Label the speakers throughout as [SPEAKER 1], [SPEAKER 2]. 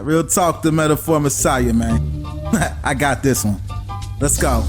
[SPEAKER 1] Real talk, the Metaphor Messiah, man. I got this one. Let's go.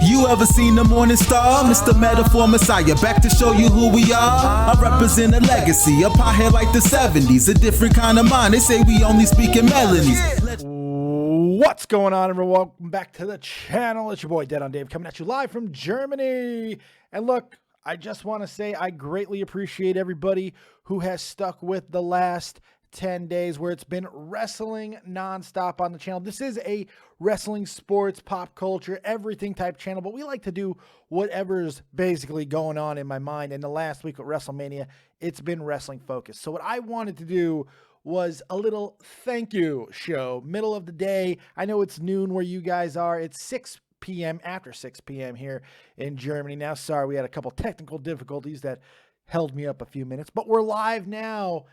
[SPEAKER 1] You ever seen the morning star? Mr. Metaphor Messiah, back to show you who we are. I represent a legacy, up high here like the 70s. A different kind of mind, they say we only speak in melodies.
[SPEAKER 2] What's going on, everyone? Welcome back to the channel. It's your boy Dead on Dave coming at you live from Germany. And look, I just want to say I greatly appreciate everybody who has stuck with the last 10 days where it's been wrestling nonstop on the channel. This is a wrestling, sports, pop culture, everything type channel, but we like to do whatever's basically going on in my mind. And the last week with WrestleMania, it's been wrestling focused. So what I wanted to do was a little thank you show, middle of the day. I know it's noon where you guys are. It's 6 p.m. after 6 p.m. here in Germany. Now, sorry, we had a couple technical difficulties that held me up a few minutes, but we're live now.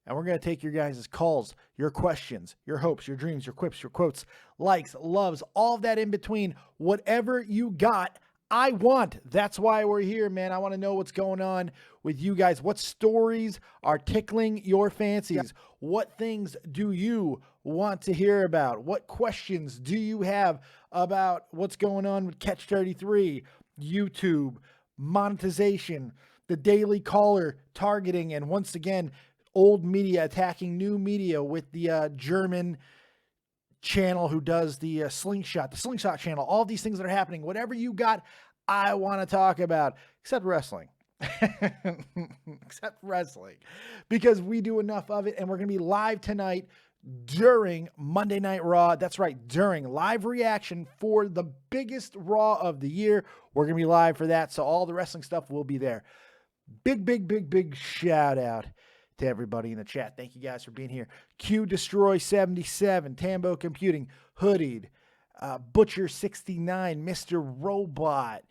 [SPEAKER 2] And we're going to take your guys' calls, your questions, your hopes, your dreams, your quips, your quotes, likes, loves, all of that in between. Whatever you got, I want. That's why we're here, man. I want to know what's going on with you guys. What stories are tickling your fancies? What things do you want to hear about? What questions do you have about what's going on with Catch 33, YouTube, monetization, the daily caller targeting, and once again, old media attacking new media with the German channel who does the slingshot channel, all these things that are happening. Whatever you got, I want to talk about, except wrestling. Except wrestling, because we do enough of it, and we're going to be live tonight during Monday Night Raw. That's right, during live reaction for the biggest Raw of the year. We're going to be live for that, so all the wrestling stuff will be there. Big shout out to everybody in the chat. Thank you guys for being here. Q Destroy 77, Tambo Computing, Hoodied, Butcher 69, Mr. Robot,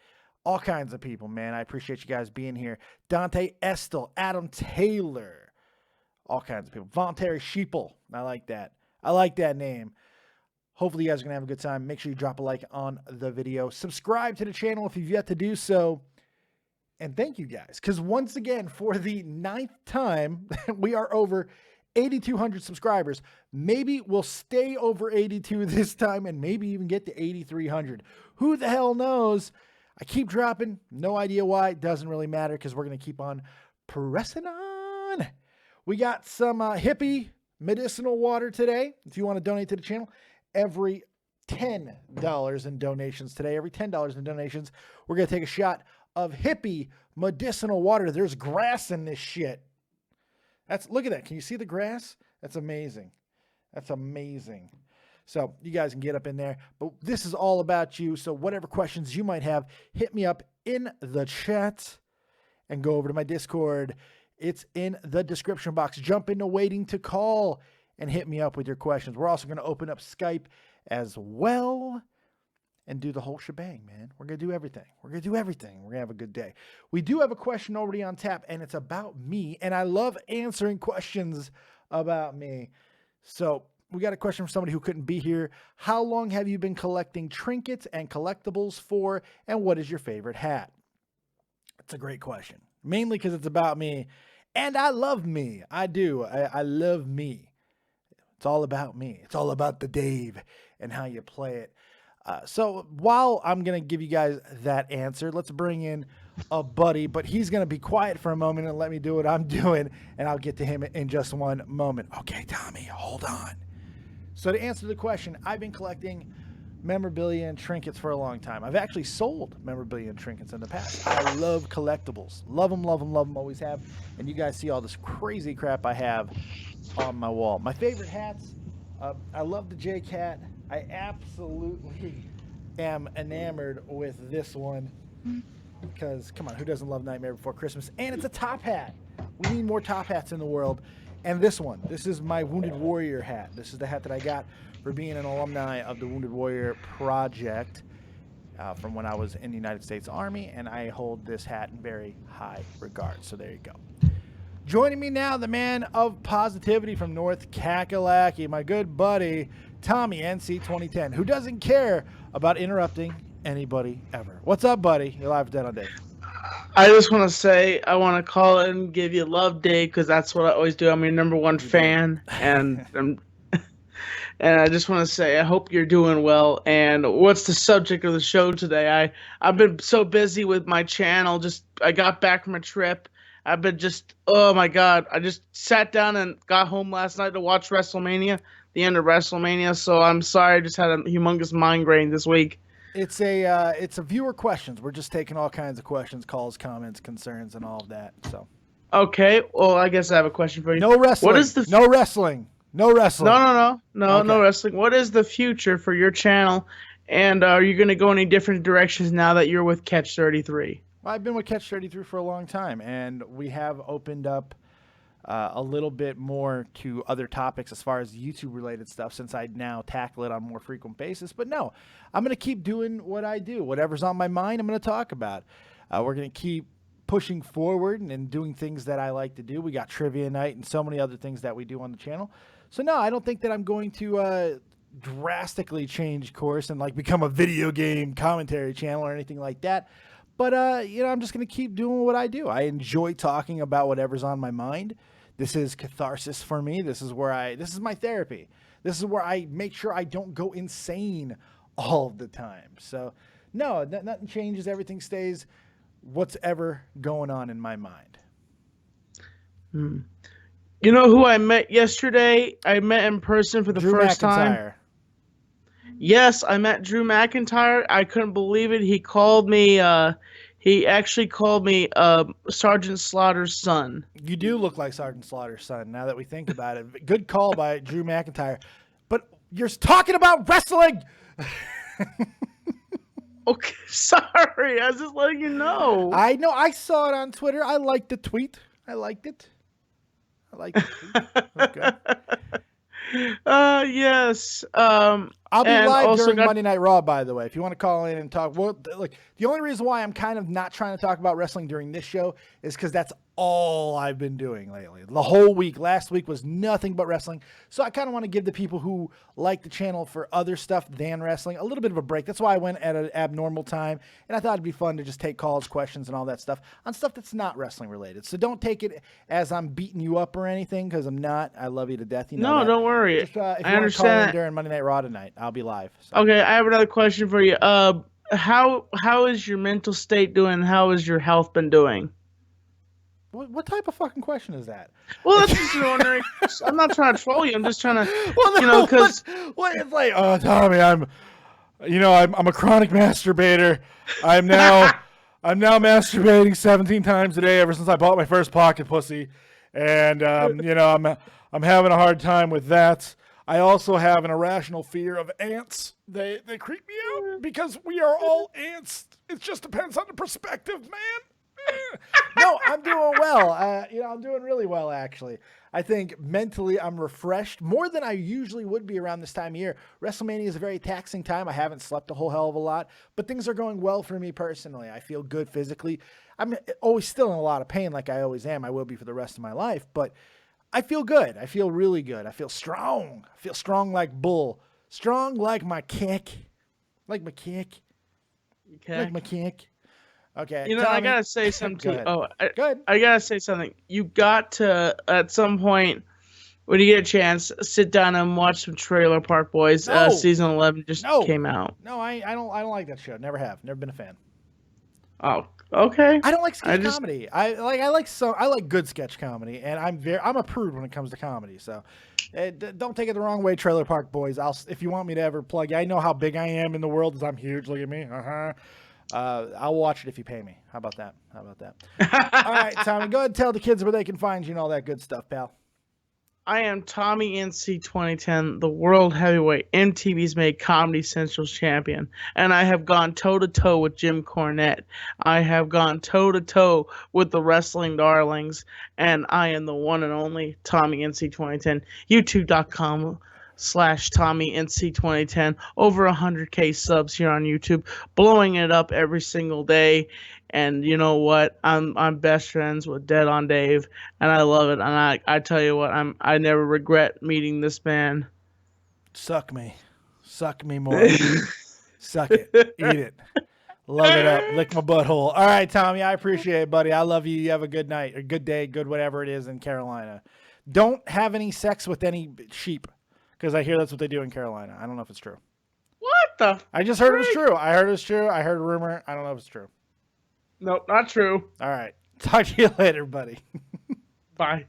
[SPEAKER 2] all kinds of people, man. I appreciate you guys being here. Dante Estel, Adam Taylor, all kinds of people. Voluntary Sheeple, I like that. I like that name. Hopefully you guys are gonna have a good time. Make sure you drop a like on the video. Subscribe to the channel if you've yet to do so. And thank you guys, because once again, for the 9th time, we are over 8,200 subscribers. Maybe we'll stay over 82 this time and maybe even get to 8,300. Who the hell knows? I keep dropping. No idea why. It doesn't really matter because we're going to keep on pressing on. We got some hippie medicinal water today. If you want to donate to the channel, every $10 in donations today, every $10 in donations, we're going to take a shot of hippie medicinal water. There's grass in this shit. Look at that. Can you see the grass? That's amazing. That's amazing. So you guys can get up in there, but this is all about you. So whatever questions you might have, hit me up in the chat and go over to my Discord. It's in the description box. Jump into waiting to call and hit me up with your questions. We're also going to open up Skype as well and do the whole shebang, man. We're going to do everything. We're going to do everything. We're going to have a good day. We do have a question already on tap, and it's about me, and I love answering questions about me. So we got a question from somebody who couldn't be here. How long have you been collecting trinkets and collectibles for, and what is your favorite hat? It's a great question, mainly because it's about me, and I love me. I do. I love me. It's all about me. It's all about the Dave and how you play it. So while I'm going to give you guys that answer, let's bring in a buddy, but he's going to be quiet for a moment and let me do what I'm doing, and I'll get to him in just one moment. Okay, Tommy, hold on. So to answer the question, I've been collecting memorabilia and trinkets for a long time. I've actually sold memorabilia and trinkets in the past. I love collectibles. Love them, always have. And you guys see all this crazy crap I have on my wall. My favorite hats, I love the J-Cat. I absolutely am enamored with this one because, come on, who doesn't love Nightmare Before Christmas? And it's a top hat. We need more top hats in the world. And this one, this is my Wounded Warrior hat. This is the hat that I got for being an alumni of the Wounded Warrior Project from when I was in the United States Army, and I hold this hat in very high regard. So there you go. Joining me now, the man of positivity from North Kakalaki, my good buddy, Tommy NC 2010, who doesn't care about interrupting anybody ever. What's up, buddy? You're live Dead on Dave.
[SPEAKER 3] I just want to say I want to call in and give you love, Dave, because that's what I always do. I'm your number one fan, and and I just want to say I hope you're doing well. And what's the subject of the show today? I've been so busy with my channel. Just I got back from a trip. I've been just oh my god. I just sat down and got home last night to watch WrestleMania, the end of WrestleMania. So I'm sorry, I just had a humongous migraine this week.
[SPEAKER 2] It's a viewer questions. We're just taking all kinds of questions, calls, comments, concerns, and all of that. So
[SPEAKER 3] okay, well I guess I have a question for you.
[SPEAKER 2] No wrestling.
[SPEAKER 3] What is the
[SPEAKER 2] no wrestling? No wrestling.
[SPEAKER 3] No wrestling. What is the future for your channel? And are you going to go any different directions now that you're with Catch 33?
[SPEAKER 2] Well, I've been with Catch 33 for a long time, and we have opened up a little bit more to other topics as far as YouTube-related stuff since I now tackle it on a more frequent basis. But no, I'm going to keep doing what I do. Whatever's on my mind, I'm going to talk about. We're going to keep pushing forward and doing things that I like to do. We got trivia night and so many other things that we do on the channel. So no, I don't think that I'm going to drastically change course and like become a video game commentary channel or anything like that. But you know, I'm just going to keep doing what I do. I enjoy talking about whatever's on my mind. This is catharsis for me. This is my therapy. This is where I make sure I don't go insane all the time. So no, nothing changes. Everything stays what's ever going on in my mind.
[SPEAKER 3] You know who I met yesterday? I met in person for the first time. Yes, I met Drew McIntyre. I couldn't believe it. He called me. He actually called me Sergeant Slaughter's son.
[SPEAKER 2] You do look like Sergeant Slaughter's son, now that we think about it. Good call by Drew McIntyre. But you're talking about wrestling!
[SPEAKER 3] Okay, sorry. I was just letting you know.
[SPEAKER 2] I know. I saw it on Twitter. I liked the tweet. I liked it. Okay.
[SPEAKER 3] Yes.
[SPEAKER 2] I'll be live during Monday Night Raw, by the way. If you want to call in and talk, well, like the only reason why I'm kind of not trying to talk about wrestling during this show is because that's all I've been doing lately. The whole week, last week was nothing but wrestling. So I kind of want to give the people who like the channel for other stuff than wrestling a little bit of a break. That's why I went at an abnormal time, and I thought it'd be fun to just take calls, questions, and all that stuff on stuff that's not wrestling related. So don't take it as I'm beating you up or anything, because I'm not. I love you to death. You know
[SPEAKER 3] no, don't worry.
[SPEAKER 2] Just, if you want to call in during Monday Night Raw tonight, I'll be live. So.
[SPEAKER 3] Okay, I have another question for you. How is your mental state doing? How has your health been doing?
[SPEAKER 2] What type of fucking question is that?
[SPEAKER 3] Well, that's just ordinary. I'm not trying to troll you. I'm just trying to, because
[SPEAKER 2] what it's like. Oh, Tommy, I'm a chronic masturbator. I'm now masturbating 17 times a day ever since I bought my first pocket pussy, and I'm having a hard time with that. I also have an irrational fear of ants. They creep me out because we are all ants. It just depends on the perspective, man. No, I'm doing well. I'm doing really well, actually. I think mentally I'm refreshed more than I usually would be around this time of year. WrestleMania is a very taxing time. I haven't slept a whole hell of a lot, but things are going well for me personally. I feel good physically. I'm always still in a lot of pain like I always am. I will be for the rest of my life, but I feel good. I feel really good. I feel strong. I feel strong like bull. Strong like my kick. Like my kick.
[SPEAKER 3] Okay.
[SPEAKER 2] Like my kick. Okay.
[SPEAKER 3] Tommy, I gotta say something too.
[SPEAKER 2] Go ahead.
[SPEAKER 3] I gotta say something. You got to at some point when you get a chance, sit down and watch some Trailer Park Boys.
[SPEAKER 2] No.
[SPEAKER 3] Season 11 just came out.
[SPEAKER 2] No, I don't like that show. Never have. Never been a fan.
[SPEAKER 3] Oh, okay.
[SPEAKER 2] I don't like sketch comedy. I like good sketch comedy, and I'm a prude when it comes to comedy. So don't take it the wrong way, Trailer Park Boys. If you want me to ever plug you, I know how big I am in the world. I'm huge. Look at me. I'll watch it if you pay me. How about that? All right, Tommy, go ahead and tell the kids where they can find you and all that good stuff, pal.
[SPEAKER 3] I am Tommy NC 2010, the world heavyweight MTV's Made Comedy Central's champion, and I have gone toe-to-toe with Jim Cornette. I have gone toe-to-toe with the wrestling darlings, and I am the one and only Tommy NC 2010. YouTube.com/Tommy NC 2010. Over 100K subs here on YouTube, blowing it up every single day. And you know what? I'm best friends with Dead on Dave, and I love it. And I tell you what, I never regret meeting this man.
[SPEAKER 2] Suck me more. Suck it. Eat it. Love it up. Lick my butthole. All right, Tommy, I appreciate it, buddy. I love you. You have a good night, a good day, good whatever it is in Carolina. Don't have any sex with any sheep, because I hear that's what they do in Carolina. I don't know if it's true.
[SPEAKER 3] What the?
[SPEAKER 2] I just heard it was true. I heard it was true. I heard a rumor. I don't know if it's true.
[SPEAKER 3] Nope, not true.
[SPEAKER 2] All right. Talk to you later, buddy.
[SPEAKER 3] Bye.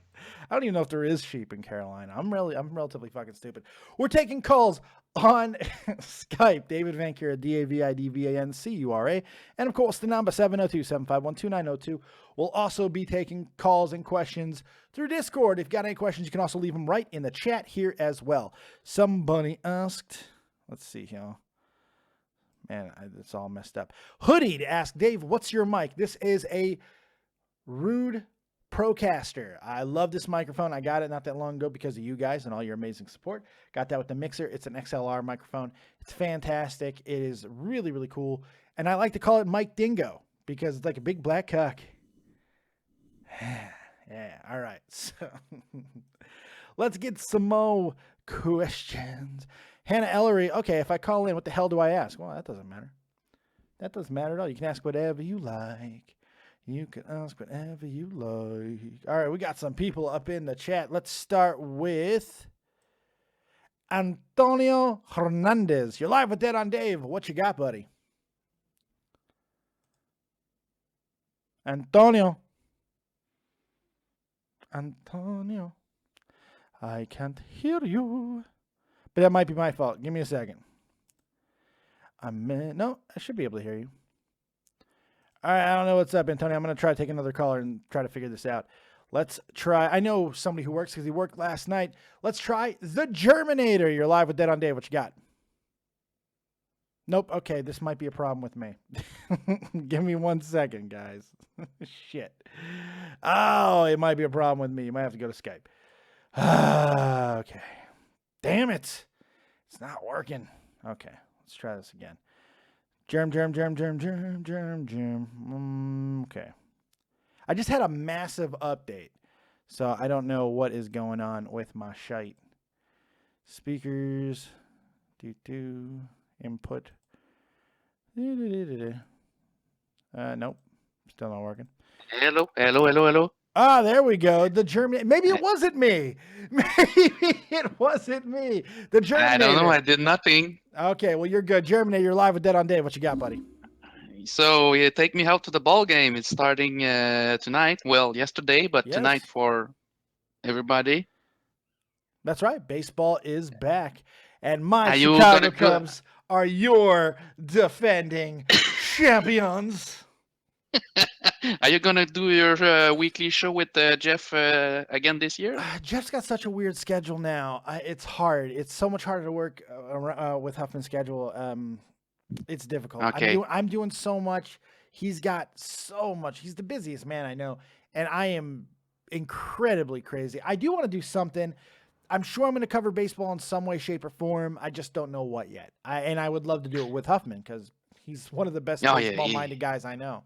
[SPEAKER 2] I don't even know if there is sheep in Carolina. I'm relatively fucking stupid. We're taking calls on Skype. David Vancura, DAVIDVANCURA. And of course, the number 702-751-2902. We'll also be taking calls and questions through Discord. If you've got any questions, you can also leave them right in the chat here as well. Somebody asked, let's see here. Man, it's all messed up. Hoodied asked, Dave, what's your mic? This is a Rode Procaster. I love this microphone. I got it not that long ago because of you guys and all your amazing support. Got that with the mixer. It's an XLR microphone. It's fantastic. It is really, really cool. And I like to call it Mike Dingo because it's like a big black cock. Yeah, all right. So let's get some more questions. Hannah Ellery, okay, if I call in, what the hell do I ask? Well, that doesn't matter. That doesn't matter at all. You can ask whatever you like. You can ask whatever you like. All right, we got some people up in the chat. Let's start with Antonio Hernandez. You're live with Dead on Dave. What you got, buddy? Antonio. I can't hear you. But that might be my fault. Give me a second. No, I should be able to hear you. All right, I don't know what's up, Antonio. I'm going to try to take another caller and try to figure this out. Let's try. I know somebody who works because he worked last night. Let's try the Germinator. You're live with Dead on Dave. What you got? Nope. Okay, this might be a problem with me. Give me 1 second, guys. Shit. Oh, it might be a problem with me. You might have to go to Skype. Okay. Damn it. It's not working. Okay, let's try this again. Germ. Okay. I just had a massive update, so I don't know what is going on with my shite. Speakers. Input. Nope. Still not working.
[SPEAKER 4] Hello.
[SPEAKER 2] Ah, there we go. The Germinator. Maybe it wasn't me. Maybe it wasn't me. The Germinator.
[SPEAKER 4] I don't know. I did nothing.
[SPEAKER 2] Okay, well, you're good. Germinator, you're live with Dead on Dave. What you got, buddy?
[SPEAKER 4] So you take me out to the ball game. It's starting tonight. Well, yesterday, but
[SPEAKER 2] Yes.
[SPEAKER 4] tonight for everybody.
[SPEAKER 2] That's right. Baseball is back. And my
[SPEAKER 4] Are you
[SPEAKER 2] Chicago
[SPEAKER 4] gonna go-
[SPEAKER 2] Cubs are your defending champions.
[SPEAKER 4] Are you gonna do your weekly show with Jeff again this year?
[SPEAKER 2] Jeff's got such a weird schedule now. It's hard. It's so much harder to work with Huffman's schedule. It's difficult.
[SPEAKER 4] Okay.
[SPEAKER 2] I'm doing so much. He's got so much. He's the busiest man I know. And I am incredibly crazy. I do want to do something. I'm sure I'm going to cover baseball in some way, shape, or form. I just don't know what yet. And I would love to do it with Huffman because he's one of the best baseball-minded guys I know.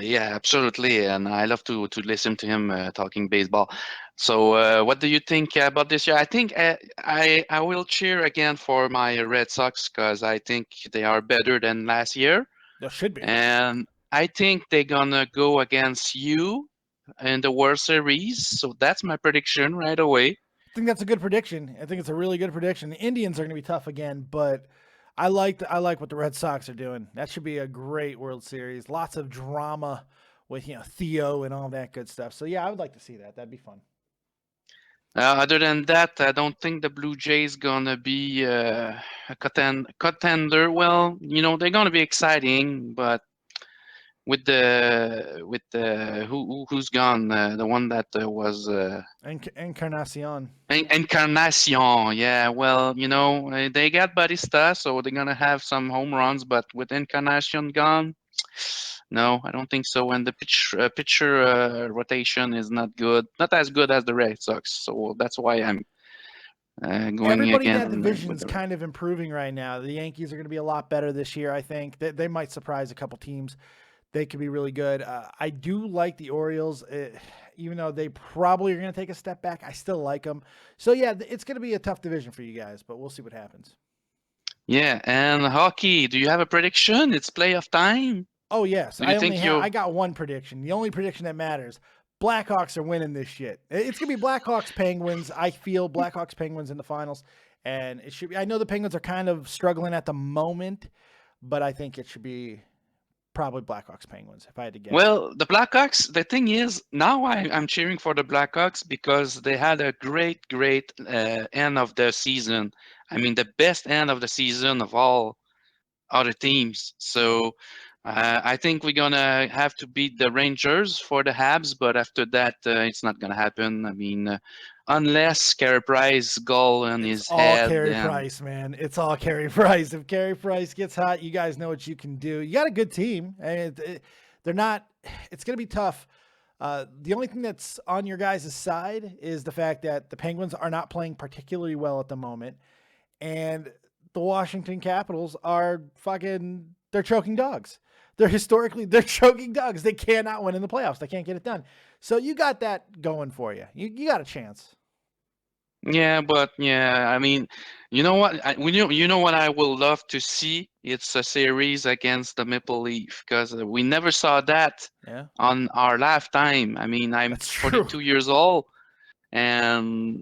[SPEAKER 4] Yeah, absolutely, and I love to listen to him talking baseball. So, what do you think about this year? I think I will cheer again for my Red Sox because I think they are better than last year,
[SPEAKER 2] There should be.
[SPEAKER 4] and I think they're gonna go against you in the World Series. So that's my prediction right away.
[SPEAKER 2] I think that's a good prediction. I think it's a really good prediction. The Indians are going to be tough again, but I like what the Red Sox are doing. That should be a great World Series. Lots of drama with Theo and all that good stuff. So yeah, I would like to see that. That'd be fun.
[SPEAKER 4] Other than that, I don't think the Blue Jays gonna be a contender. Well, they're gonna be exciting, but with the who's gone, the one that was
[SPEAKER 2] Encarnacion.
[SPEAKER 4] Encarnacion. Yeah, well, they got Batista, so they're gonna have some home runs, but with Encarnacion gone, no, I don't think so. And the pitcher rotation is not as good as the Red Sox. So that's why I'm going
[SPEAKER 2] Everybody
[SPEAKER 4] again.
[SPEAKER 2] in that division's kind of improving right now. The Yankees are going to be a lot better this year, I think. They might surprise a couple teams. They could be really good. I do like the Orioles, even though they probably are going to take a step back. I still like them. So, yeah, it's going to be a tough division for you guys, but we'll see what happens.
[SPEAKER 4] Yeah, and hockey. Do you have a prediction? It's playoff time.
[SPEAKER 2] Oh yes,
[SPEAKER 4] Do you think
[SPEAKER 2] I got one prediction. The only prediction that matters. Blackhawks are winning this shit. It's gonna be Blackhawks Penguins. I feel Blackhawks Penguins in the finals, and it should be. I know the Penguins are kind of struggling at the moment, but I think it should be probably Blackhawks Penguins if I had to guess.
[SPEAKER 4] Well, the Blackhawks, the thing is, now I'm cheering for the Blackhawks because they had a great end of the season. I mean, the best end of the season of all other teams. So I think we're gonna have to beat the Rangers for the Habs, but after that, it's not gonna happen. I mean, unless Carey Price goal in
[SPEAKER 2] It's
[SPEAKER 4] his
[SPEAKER 2] all
[SPEAKER 4] head,
[SPEAKER 2] Carey
[SPEAKER 4] then
[SPEAKER 2] Price, man. It's all Carey Price. If Carey Price gets hot, you guys know what you can do. You got a good team. They're not. It's going to be tough. The only thing that's on your guys' side is the fact that the Penguins are not playing particularly well at the moment, and the Washington Capitals are they're choking dogs. They're choking dogs. They cannot win in the playoffs. They can't get it done. So you got that going for you. You got a chance.
[SPEAKER 4] yeah, but yeah, I mean, you know what? You know what I will love to see? It's a series against the Maple Leaf because we never saw that
[SPEAKER 2] Yeah,
[SPEAKER 4] on our lifetime. I mean, I'm
[SPEAKER 2] that's true.
[SPEAKER 4] 42 years old, and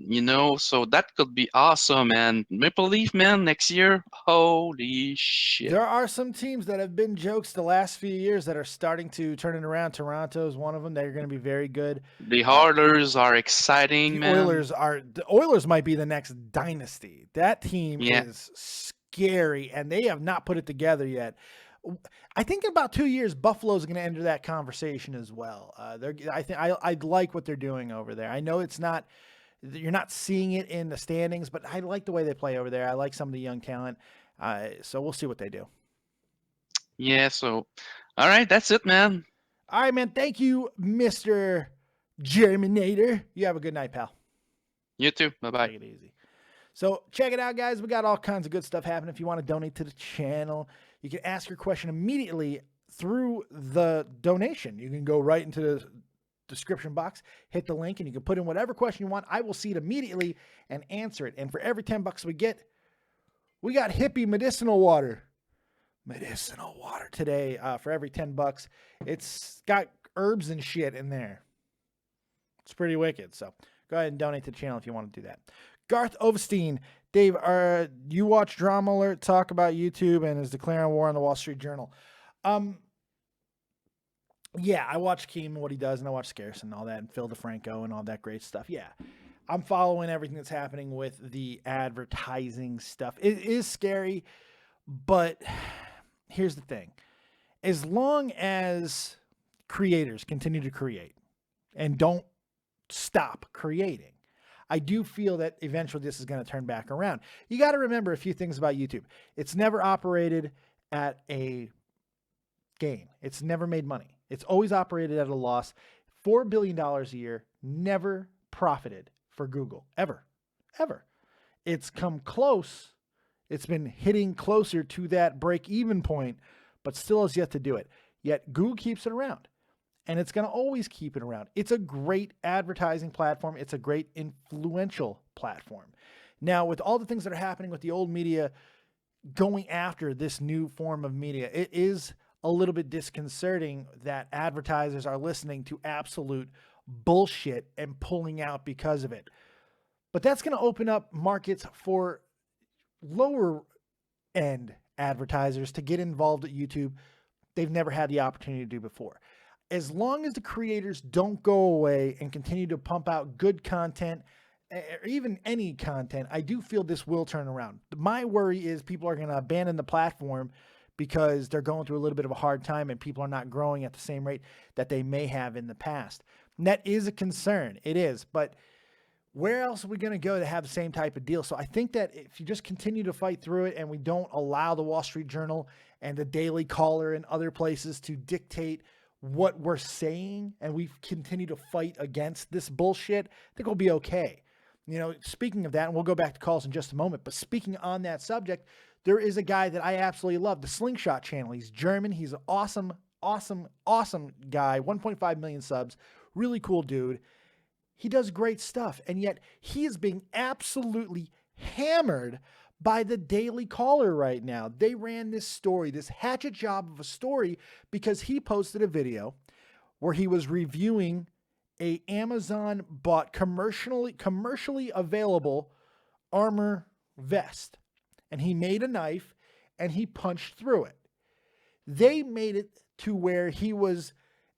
[SPEAKER 4] so that could be awesome. And Maple Leaf, man, next year, holy shit!
[SPEAKER 2] There are some teams that have been jokes the last few years that are starting to turn it around. Toronto's one of them. They're going to be very good.
[SPEAKER 4] The Oilers are exciting,
[SPEAKER 2] The
[SPEAKER 4] man.
[SPEAKER 2] Oilers might be the next dynasty. That team
[SPEAKER 4] Yeah.
[SPEAKER 2] is scary, and they have not put it together yet. I think in about 2 years, Buffalo's going to enter that conversation as well. I like what they're doing over there. I know you're not seeing it in the standings, but I like the way they play over there. I like some of the young talent. So we'll see what they do.
[SPEAKER 4] Yeah, so all right, that's it, man.
[SPEAKER 2] All right, man. Thank you, Mr. Germinator. You have a good night, pal.
[SPEAKER 4] You too. Bye-bye.
[SPEAKER 2] Take it easy. So check it out, guys. We got all kinds of good stuff happening. If you want to donate to the channel, you can ask your question immediately through the donation. You can go right into the description box, hit the link, and you can put in whatever question you want. I will see it immediately and answer it. And for every $10 we get, we got hippie medicinal water. Medicinal water today for every $10. It's got herbs and shit in there. It's pretty wicked. So go ahead and donate to the channel if you want to do that. Garth Ovestein, Dave, you watch Drama Alert talk about YouTube and is declaring war on the Wall Street Journal. Yeah, I watch Keem and what he does, and I watch Scarce and all that, and Phil DeFranco and all that great stuff. Yeah, I'm following everything that's happening with the advertising stuff. It is scary, but here's the thing. As long as creators continue to create and don't stop creating, I do feel that eventually this is going to turn back around. You got to remember a few things about YouTube. It's never operated at a gain. It's never made money. It's always operated at a loss. $4 billion a year, never profited for Google, ever. It's come close. It's been hitting closer to that break-even point, but still has yet to do it. Yet Google keeps it around, and it's going to always keep it around. It's a great advertising platform. It's a great influential platform. Now, with all the things that are happening with the old media going after this new form of media, it is a little bit disconcerting that advertisers are listening to absolute bullshit and pulling out because of it. But that's going to open up markets for lower end advertisers to get involved at YouTube. They've never had the opportunity to do before. As long as the creators don't go away and continue to pump out good content, or even any content, I do feel this will turn around. My worry is people are going to abandon the platform because they're going through a little bit of a hard time and people are not growing at the same rate that they may have in the past. And that is a concern. It is. But where else are we going to go to have the same type of deal? So I think that if you just continue to fight through it and we don't allow the Wall Street Journal and the Daily Caller and other places to dictate what we're saying, and we continue to fight against this bullshit, I think we'll be okay. You know, speaking of that, and we'll go back to calls in just a moment, but speaking on that subject, there is a guy that I absolutely love, the Slingshot channel. He's German. He's an awesome guy, 1.5 million subs, really cool dude. He does great stuff, and yet he is being absolutely hammered by the Daily Caller right now. They ran this story, this hatchet job of a story, because he posted a video where he was reviewing a Amazon bought commercially available armor vest. And he made a knife and he punched through it. They made it to where he was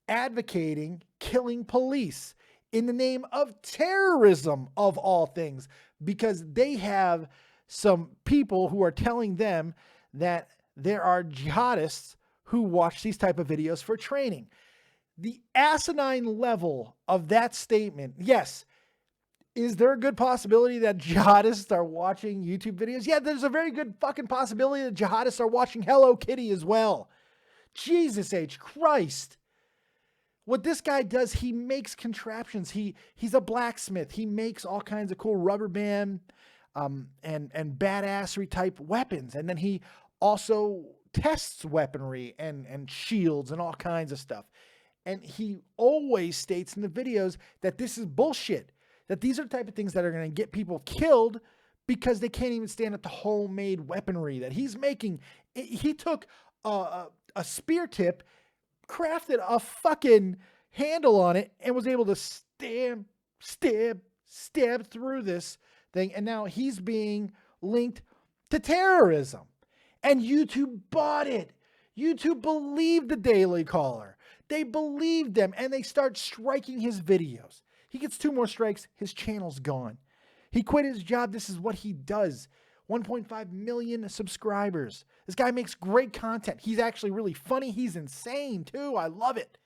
[SPEAKER 2] advocating killing police in the name of terrorism, of all things, because they have some people who are telling them that there are jihadists who watch these type of videos for training. The asinine level of that statement. Yes. Is there a good possibility that jihadists are watching YouTube videos? Yeah, there's a very good fucking possibility that jihadists are watching Hello Kitty as well. Jesus H. Christ. What this guy does, he makes contraptions. He's a blacksmith. He makes all kinds of cool rubber band and badassery type weapons. And then he also tests weaponry and shields and all kinds of stuff. And he always states in the videos that this is bullshit. That these are the type of things that are going to get people killed because they can't even stand up to homemade weaponry that he's making. He took a spear tip, crafted a fucking handle on it, and was able to stab through this thing. And now he's being linked to terrorism. And YouTube bought it. YouTube believed the Daily Caller. They believed them, and they start striking his videos. He gets 2 more strikes, his channel's gone. He quit his job. This is what he does. 1.5 million subscribers. This guy makes great content. He's actually really funny. He's insane too. I love it.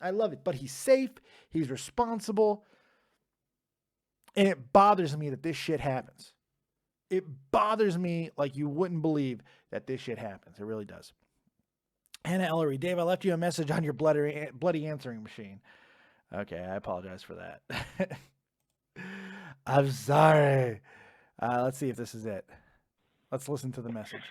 [SPEAKER 2] I love it. But he's safe. He's responsible. And it bothers me that this shit happens. It bothers me like you wouldn't believe that this shit happens. It really does. Hannah Ellery, Dave, I left you a message on your bloody answering machine. Okay, I apologize for that. I'm sorry. Let's see if this is it. Let's listen to the message.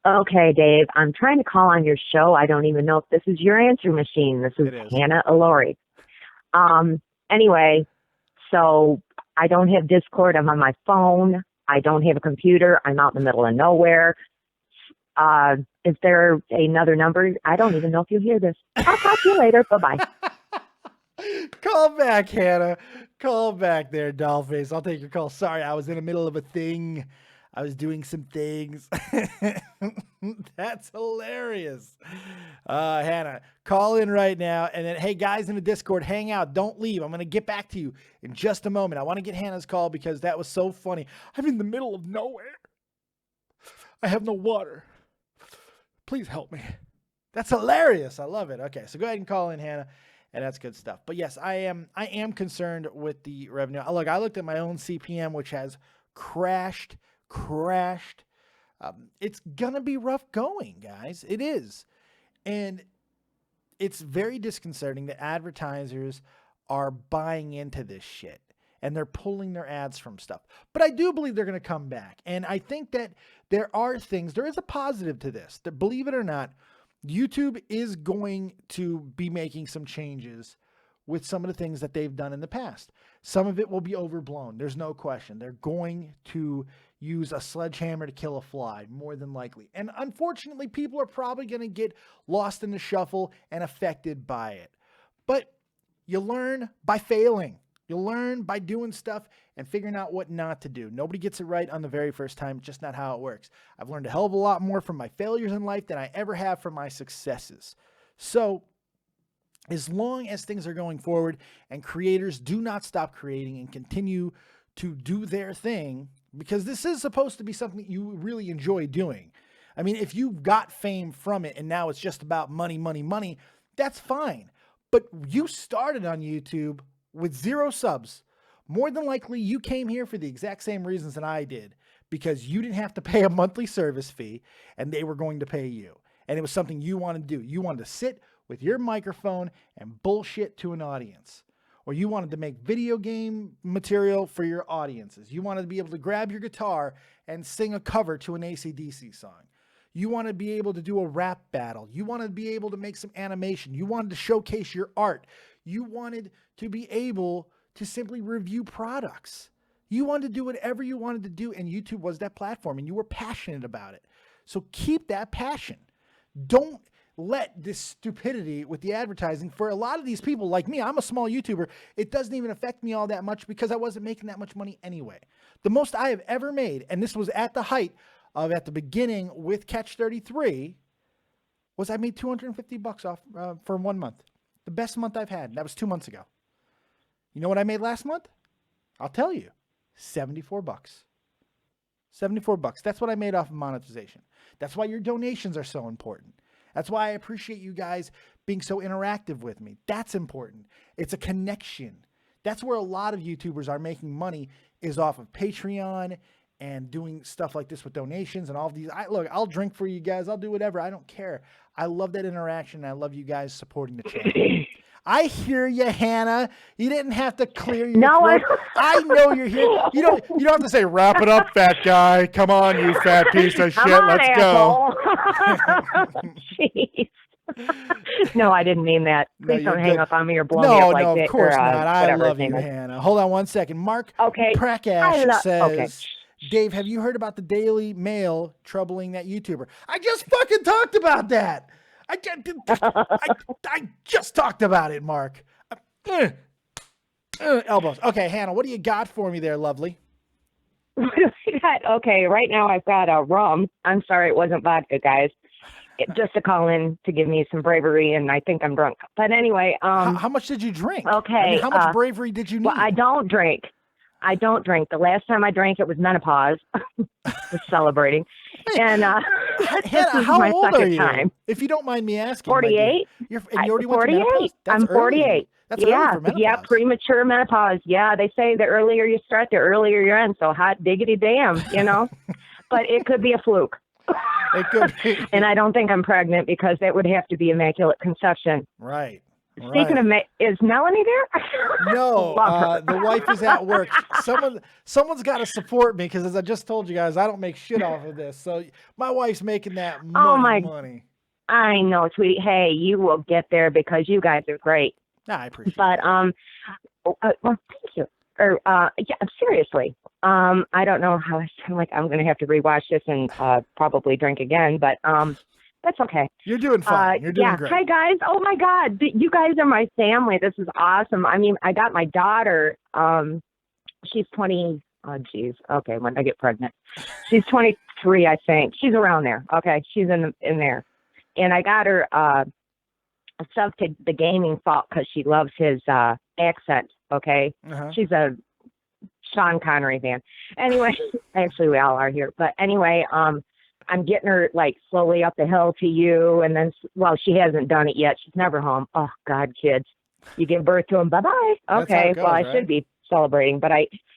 [SPEAKER 5] Okay, Dave, I'm trying to call on your show. I don't even know if this is your answering machine. This is Hannah Ellery. Anyway, so I don't have Discord. I'm on my phone. I don't have a computer. I'm out in the middle of nowhere. Is there another number? I don't even know if you hear this. I'll talk to you later. Bye-bye.
[SPEAKER 2] Call back, Hannah. Call back there, Dollface. I'll take your call. Sorry, I was in the middle of a thing. I was doing some things. That's hilarious. Hannah, call in right now. And then, hey, guys in the Discord, hang out. Don't leave. I'm going to get back to you in just a moment. I want to get Hannah's call because that was so funny. I'm in the middle of nowhere. I have no water. Please help me. That's hilarious. I love it. Okay, so go ahead and call in, Hannah. And that's good stuff. But yes, I am concerned with the revenue. Look, I looked at my own CPM, which has crashed. It's gonna be rough going, guys. It is. And it's very disconcerting that advertisers are buying into this shit and they're pulling their ads from stuff. But I do believe they're gonna come back. And I think that there is a positive to this. That, believe it or not, YouTube is going to be making some changes with some of the things that they've done in the past. Some of it will be overblown. There's no question. They're going to use a sledgehammer to kill a fly, more than likely. And unfortunately, people are probably going to get lost in the shuffle and affected by it. But you learn by failing. You learn by doing stuff and figuring out what not to do. Nobody gets it right on the very first time. It's just not how it works. I've learned a hell of a lot more from my failures in life than I ever have from my successes. So as long as things are going forward and creators do not stop creating and continue to do their thing, because this is supposed to be something you really enjoy doing. I mean, if you got fame from it and now it's just about money, that's fine. But you started on YouTube with 0 subs. More than likely, you came here for the exact same reasons that I did, because you didn't have to pay a monthly service fee and they were going to pay you. And it was something you wanted to do. You wanted to sit with your microphone and bullshit to an audience. Or you wanted to make video game material for your audiences. You wanted to be able to grab your guitar and sing a cover to an AC/DC song. You want to be able to do a rap battle. You wanted to be able to make some animation. You wanted to showcase your art. You wanted to be able to simply review products. You wanted to do whatever you wanted to do, and YouTube was that platform, and you were passionate about it. So keep that passion. Don't let this stupidity with the advertising, for a lot of these people like me, I'm a small YouTuber, it doesn't even affect me all that much because I wasn't making that much money anyway. The most I have ever made, and this was at the height of at the beginning with Catch 33, was I made $250 off for 1 month. The best month I've had. That was 2 months ago. You know what I made last month? I'll tell you. $74. $74. That's what I made off of monetization. That's why your donations are so important. That's why I appreciate you guys being so interactive with me. That's important. It's a connection. That's where a lot of YouTubers are making money, is off of Patreon and doing stuff like this with donations and all of these. Look, I'll drink for you guys. I'll do whatever. I don't care. I love that interaction. And I love you guys supporting the channel. I hear you, Hannah. You didn't have to clear your throat. I know you're here. You don't have to say, wrap it up, fat guy. Come on, you fat piece of shit. Let's go.
[SPEAKER 5] Jeez. No, I didn't mean that. Please don't hang up on me or blow me up like that.
[SPEAKER 2] No, of course not. I love you, Hannah. Hold on 1 second. Mark Prakash says, Dave, have you heard about the Daily Mail troubling that YouTuber? I just fucking talked about that. I just talked about it, Mark. Elbows. Okay, Hannah, what do you got for me there, lovely?
[SPEAKER 5] Okay, right now I've got a rum. I'm sorry, it wasn't vodka, guys. Just to call in to give me some bravery, and I think I'm drunk. But anyway,
[SPEAKER 2] how much did you drink?
[SPEAKER 5] Okay,
[SPEAKER 2] I mean, how much bravery did you need?
[SPEAKER 5] Well, I don't drink. The last time I drank, it was menopause. Was celebrating, and this is my second time.
[SPEAKER 2] If you don't mind me asking,
[SPEAKER 5] 48.
[SPEAKER 2] You already went to menopause?
[SPEAKER 5] I'm 48.
[SPEAKER 2] That's early for menopause.
[SPEAKER 5] Yeah, premature menopause. Yeah, they say the earlier you start, the earlier you end. So hot diggity damn, you know. But it could be a fluke.
[SPEAKER 2] It could be.
[SPEAKER 5] And I don't think I'm pregnant because that would have to be immaculate conception.
[SPEAKER 2] Right.
[SPEAKER 5] Speaking of, is Melanie there?
[SPEAKER 2] No, the wife is at work. Someone's got to support me because, as I just told you guys, I don't make shit off of this. So my wife's making that money.
[SPEAKER 5] I know, sweetie. Hey, you will get there because you guys are great.
[SPEAKER 2] Nah, I appreciate it.
[SPEAKER 5] Well, thank you. Seriously. I don't know how I sound like I'm going to have to rewatch this and probably drink again, but that's okay.
[SPEAKER 2] You're doing fine. You're doing great.
[SPEAKER 5] Hi, guys. Oh, my God. You guys are my family. This is awesome. I mean, I got my daughter. She's 20. Oh, geez. Okay, when I get pregnant. She's 23, I think. She's around there. Okay, she's in there. And I got her sub to the gaming fault because she loves his accent. Okay? She's a Sean Connery fan. Anyway, actually, we all are here. But anyway, I'm getting her like slowly up the hill to you, and then, well, she hasn't done it yet. She's never home. Oh God, kids, you give birth to them. Bye bye. Okay, well, I should be celebrating, but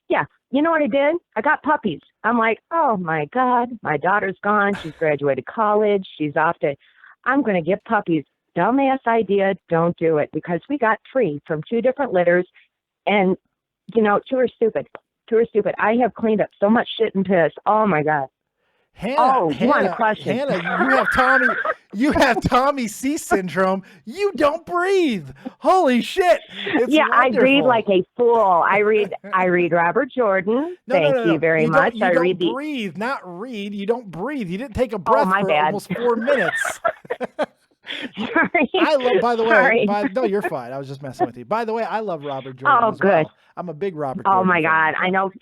[SPEAKER 5] you know what I did? I got puppies. I'm like, oh my God, my daughter's gone. She's graduated college. She's off to. I'm going to get puppies. Dumbass idea. Don't do it because we got 3 from 2 different litters, and 2 are stupid. 2 are stupid. I have cleaned up so much shit and piss. Oh my God.
[SPEAKER 2] Hannah,
[SPEAKER 5] you want a question?
[SPEAKER 2] Hannah, you have Tommy C syndrome. You don't breathe. Holy shit! It's wonderful.
[SPEAKER 5] I read like a fool. I read Robert Jordan. Thank you very much.
[SPEAKER 2] You don't breathe, not read. You don't breathe. You didn't take a breath for
[SPEAKER 5] bad.
[SPEAKER 2] Almost 4 minutes.
[SPEAKER 5] Sorry.
[SPEAKER 2] By the way, no, you're fine. I was just messing with you. By the way, I love Robert Jordan.
[SPEAKER 5] Oh, good.
[SPEAKER 2] Well. I'm a big Robert Jordan.
[SPEAKER 5] Oh my
[SPEAKER 2] fan.
[SPEAKER 5] God, I know.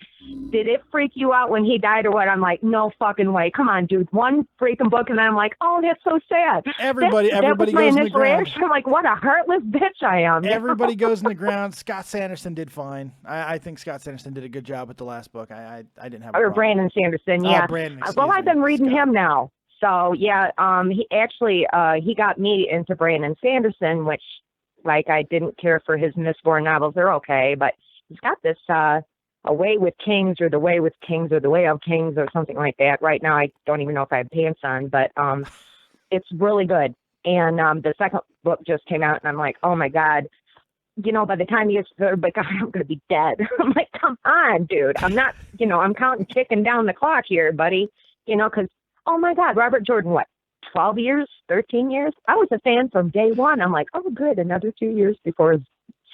[SPEAKER 5] Did it freak you out when he died or what? I'm like, no fucking way. Come on, dude. One freaking book, and then I'm like, oh, that's so sad.
[SPEAKER 2] Everybody
[SPEAKER 5] that was my
[SPEAKER 2] goes in the
[SPEAKER 5] initial
[SPEAKER 2] ground.
[SPEAKER 5] reaction. I'm like, what a heartless bitch I am.
[SPEAKER 2] Everybody goes in the ground. Scott Sanderson did fine. I think Scott Sanderson did a good job with the last book. I didn't have a problem.
[SPEAKER 5] Brandon Sanderson, yeah.
[SPEAKER 2] Brandon,
[SPEAKER 5] well, I've been reading him now. So, yeah, he actually, he got me into Brandon Sanderson, which, like, I didn't care for his Mistborn novels. They're okay, but he's got this A Way with Kings or The Way with Kings or The Way of Kings or something like that. Right now, I don't even know if I have pants on, but it's really good. And the second book just came out, and I'm like, oh, my God. By the time he gets to the third book, I'm going to be dead. I'm like, come on, dude. I'm not, I'm ticking down the clock here, buddy, because oh my God, Robert Jordan, what, 12 years, 13 years? I was a fan from day one. I'm like, oh, good, another 2 years before his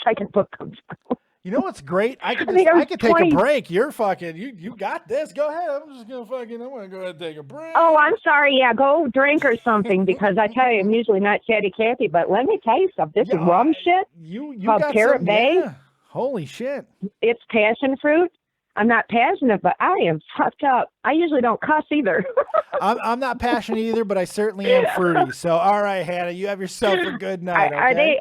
[SPEAKER 5] second book comes out.
[SPEAKER 2] You know what's great? I could
[SPEAKER 5] think I was
[SPEAKER 2] take a
[SPEAKER 5] 20.
[SPEAKER 2] break. You're fucking you got this. Go ahead. I'm gonna go ahead and take a break.
[SPEAKER 5] Oh, I'm sorry. Yeah, go drink or something because I tell you, I'm usually not chatty Cathy. But let me tell you something. This is rum shit.
[SPEAKER 2] You
[SPEAKER 5] called
[SPEAKER 2] got
[SPEAKER 5] Carrot
[SPEAKER 2] some,
[SPEAKER 5] Bay.
[SPEAKER 2] yeah. Holy shit.
[SPEAKER 5] It's passion fruit. I'm not passionate, but I am fucked up. I usually don't cuss either.
[SPEAKER 2] I'm not passionate either, but I certainly am fruity. So, all right, Hannah, you have yourself a good night.
[SPEAKER 5] Are they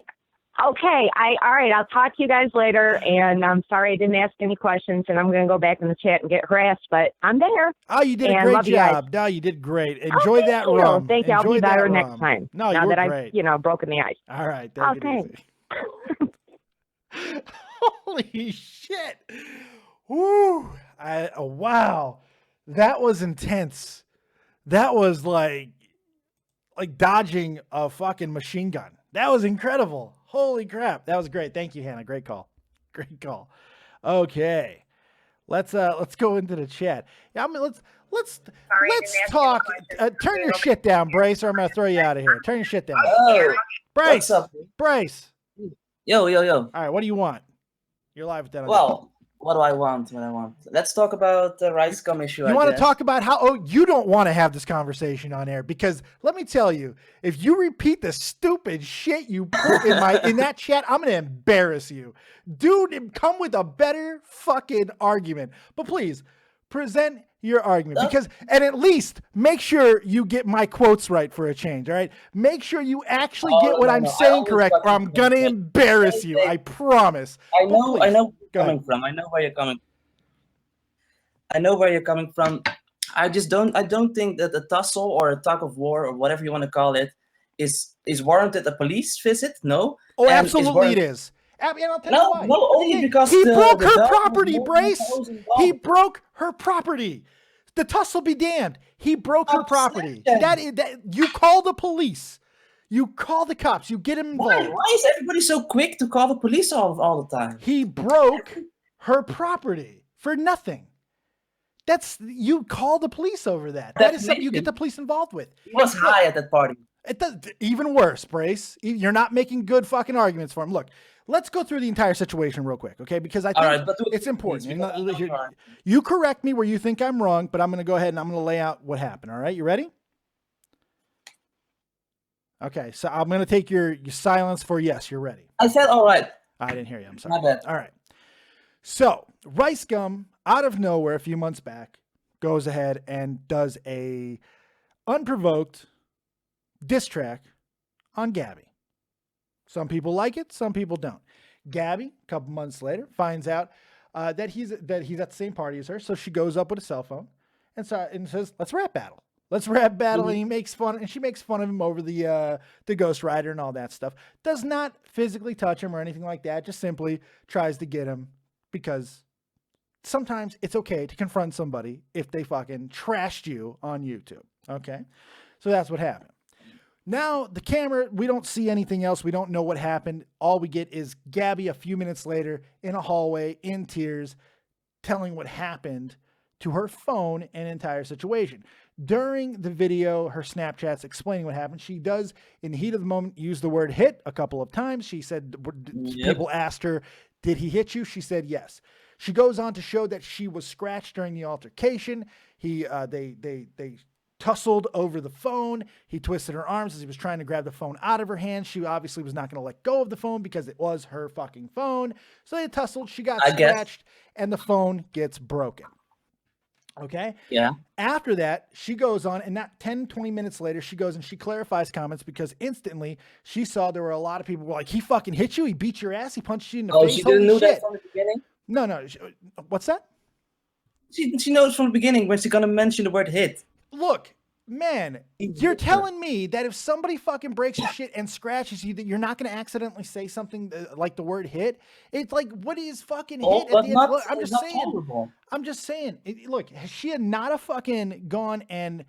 [SPEAKER 5] okay? All right. I'll talk to you guys later. And I'm sorry I didn't ask any questions, and I'm going to go back in the chat and get harassed. But I'm there.
[SPEAKER 2] Oh, you did a great job. No, you did great. Enjoy that rum.
[SPEAKER 5] Thank you. I'll be better next time.
[SPEAKER 2] No,
[SPEAKER 5] now
[SPEAKER 2] you were
[SPEAKER 5] that
[SPEAKER 2] great.
[SPEAKER 5] I've broken the ice.
[SPEAKER 2] All right.
[SPEAKER 5] Okay.
[SPEAKER 2] Holy shit. Woo. Wow. That was intense. That was like dodging a fucking machine gun. That was incredible. Holy crap. That was great. Thank you, Hannah. Great call. Great call. Okay. Let's go into the chat. Yeah, I mean, let's talk. Turn your shit down, Brace, or I'm gonna throw you out of here. Turn your shit down.
[SPEAKER 6] Oh,
[SPEAKER 2] Brace.
[SPEAKER 6] what's up?
[SPEAKER 2] Brace.
[SPEAKER 6] Yo.
[SPEAKER 2] All right, what do you want? You're live with that.
[SPEAKER 6] Well, what do I want? Let's talk about the rice gum issue.
[SPEAKER 2] You want to talk about how, you don't want to have this conversation on air because let me tell you, if you repeat the stupid shit you put in that chat, I'm going to embarrass you. Dude, come with a better fucking argument. But please, present your argument and at least make sure you get my quotes right for a change, all right? Make sure you actually get what I'm saying correct or I'm going to embarrass you. I promise.
[SPEAKER 6] I know where you're coming from. I know where you're coming from. I don't think that a tussle or a tug of war or whatever you want to call it is warranted a police visit. No.
[SPEAKER 2] Oh, absolutely it is. I mean, I'll tell you why.
[SPEAKER 6] No, only because
[SPEAKER 2] he broke her property, Brace. He broke her property. The tussle be damned. He broke her property. That you call the police. You call the cops. You get him involved.
[SPEAKER 6] Why is everybody so quick to call the police all the time?
[SPEAKER 2] He broke her property for nothing. You call the police over that. That is something you get the police involved with.
[SPEAKER 6] He was high at that party.
[SPEAKER 2] It does even worse, Brace. You're not making good fucking arguments for him. Look, let's go through the entire situation real quick, okay? Because I think it's important. You correct me where you think I'm wrong, but I'm going to go ahead and I'm going to lay out what happened, all right? You ready? Okay, so I'm going to take your silence for yes, you're ready.
[SPEAKER 6] I said all right.
[SPEAKER 2] I didn't hear you. I'm sorry.
[SPEAKER 6] My bad.
[SPEAKER 2] All right. So, Rice Gum, out of nowhere a few months back, goes ahead and does a unprovoked diss track on Gabby. Some people like it, some people don't. Gabby, a couple months later, finds out that he's at the same party as her, so she goes up with a cell phone and says, "Let's rap battle. Let's rap battle." And she makes fun of him over the Ghost Rider and all that stuff. Does not physically touch him or anything like that. Just simply tries to get him because sometimes it's okay to confront somebody if they fucking trashed you on YouTube. Okay, so that's what happened. Now, the camera, we don't see anything else. We don't know what happened. All we get is Gabby a few minutes later in a hallway in tears telling what happened to her phone and entire situation. During the video, her Snapchat's explaining what happened. She does, in the heat of the moment, use the word hit a couple of times. She said, people asked her, did he hit you? She said yes. She goes on to show that she was scratched during the altercation. They tussled over the phone. He twisted her arms as he was trying to grab the phone out of her hand. She obviously was not going to let go of the phone because it was her fucking phone. So they tussled. She got scratched and the phone gets broken. Okay.
[SPEAKER 6] Yeah.
[SPEAKER 2] After that, she goes on and not 10, 20 minutes later, she goes and she clarifies comments because instantly she saw there were a lot of people who were like, he fucking hit you. He beat your ass. He punched you in the face.
[SPEAKER 6] She didn't know that from the beginning?
[SPEAKER 2] No. What's that?
[SPEAKER 6] She knows from the beginning when she's going to mention the word hit.
[SPEAKER 2] Look, man, you're telling me that if somebody fucking breaks your shit and scratches you, that you're not going to accidentally say something like the word hit? It's like, what is fucking hit? At the end? Look, I'm just saying. Look, she had not fucking gone and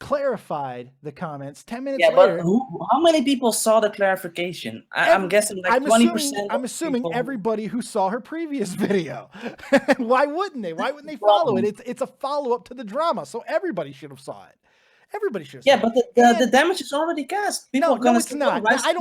[SPEAKER 2] clarified the comments 10 minutes later.
[SPEAKER 6] But how many people saw the clarification? I'm guessing like 20%.
[SPEAKER 2] I'm assuming everybody who saw her previous video. Why wouldn't they? Why wouldn't they follow it? It's a follow-up to the drama, so everybody should have saw it. Everybody should have
[SPEAKER 6] seen it. But the damage is already cast.
[SPEAKER 2] No, it's not. I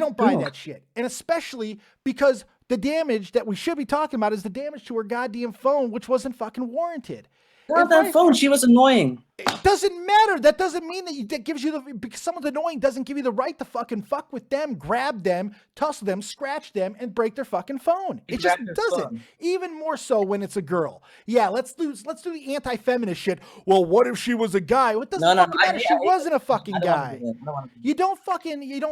[SPEAKER 2] don't buy that shit. And especially because The damage that we should be talking about is the damage to her goddamn phone, which wasn't fucking warranted.
[SPEAKER 6] Not that phone. She was annoying.
[SPEAKER 2] It doesn't matter. That doesn't mean that gives you because someone's annoying doesn't give you the right to fucking fuck with them, grab them, tussle them, scratch them, and break their fucking phone. It just doesn't. Even more so when it's a girl. Yeah, let's do the anti-feminist shit. Well, what if she was a guy? What doesn't fucking matter? She wasn't a fucking guy. You don't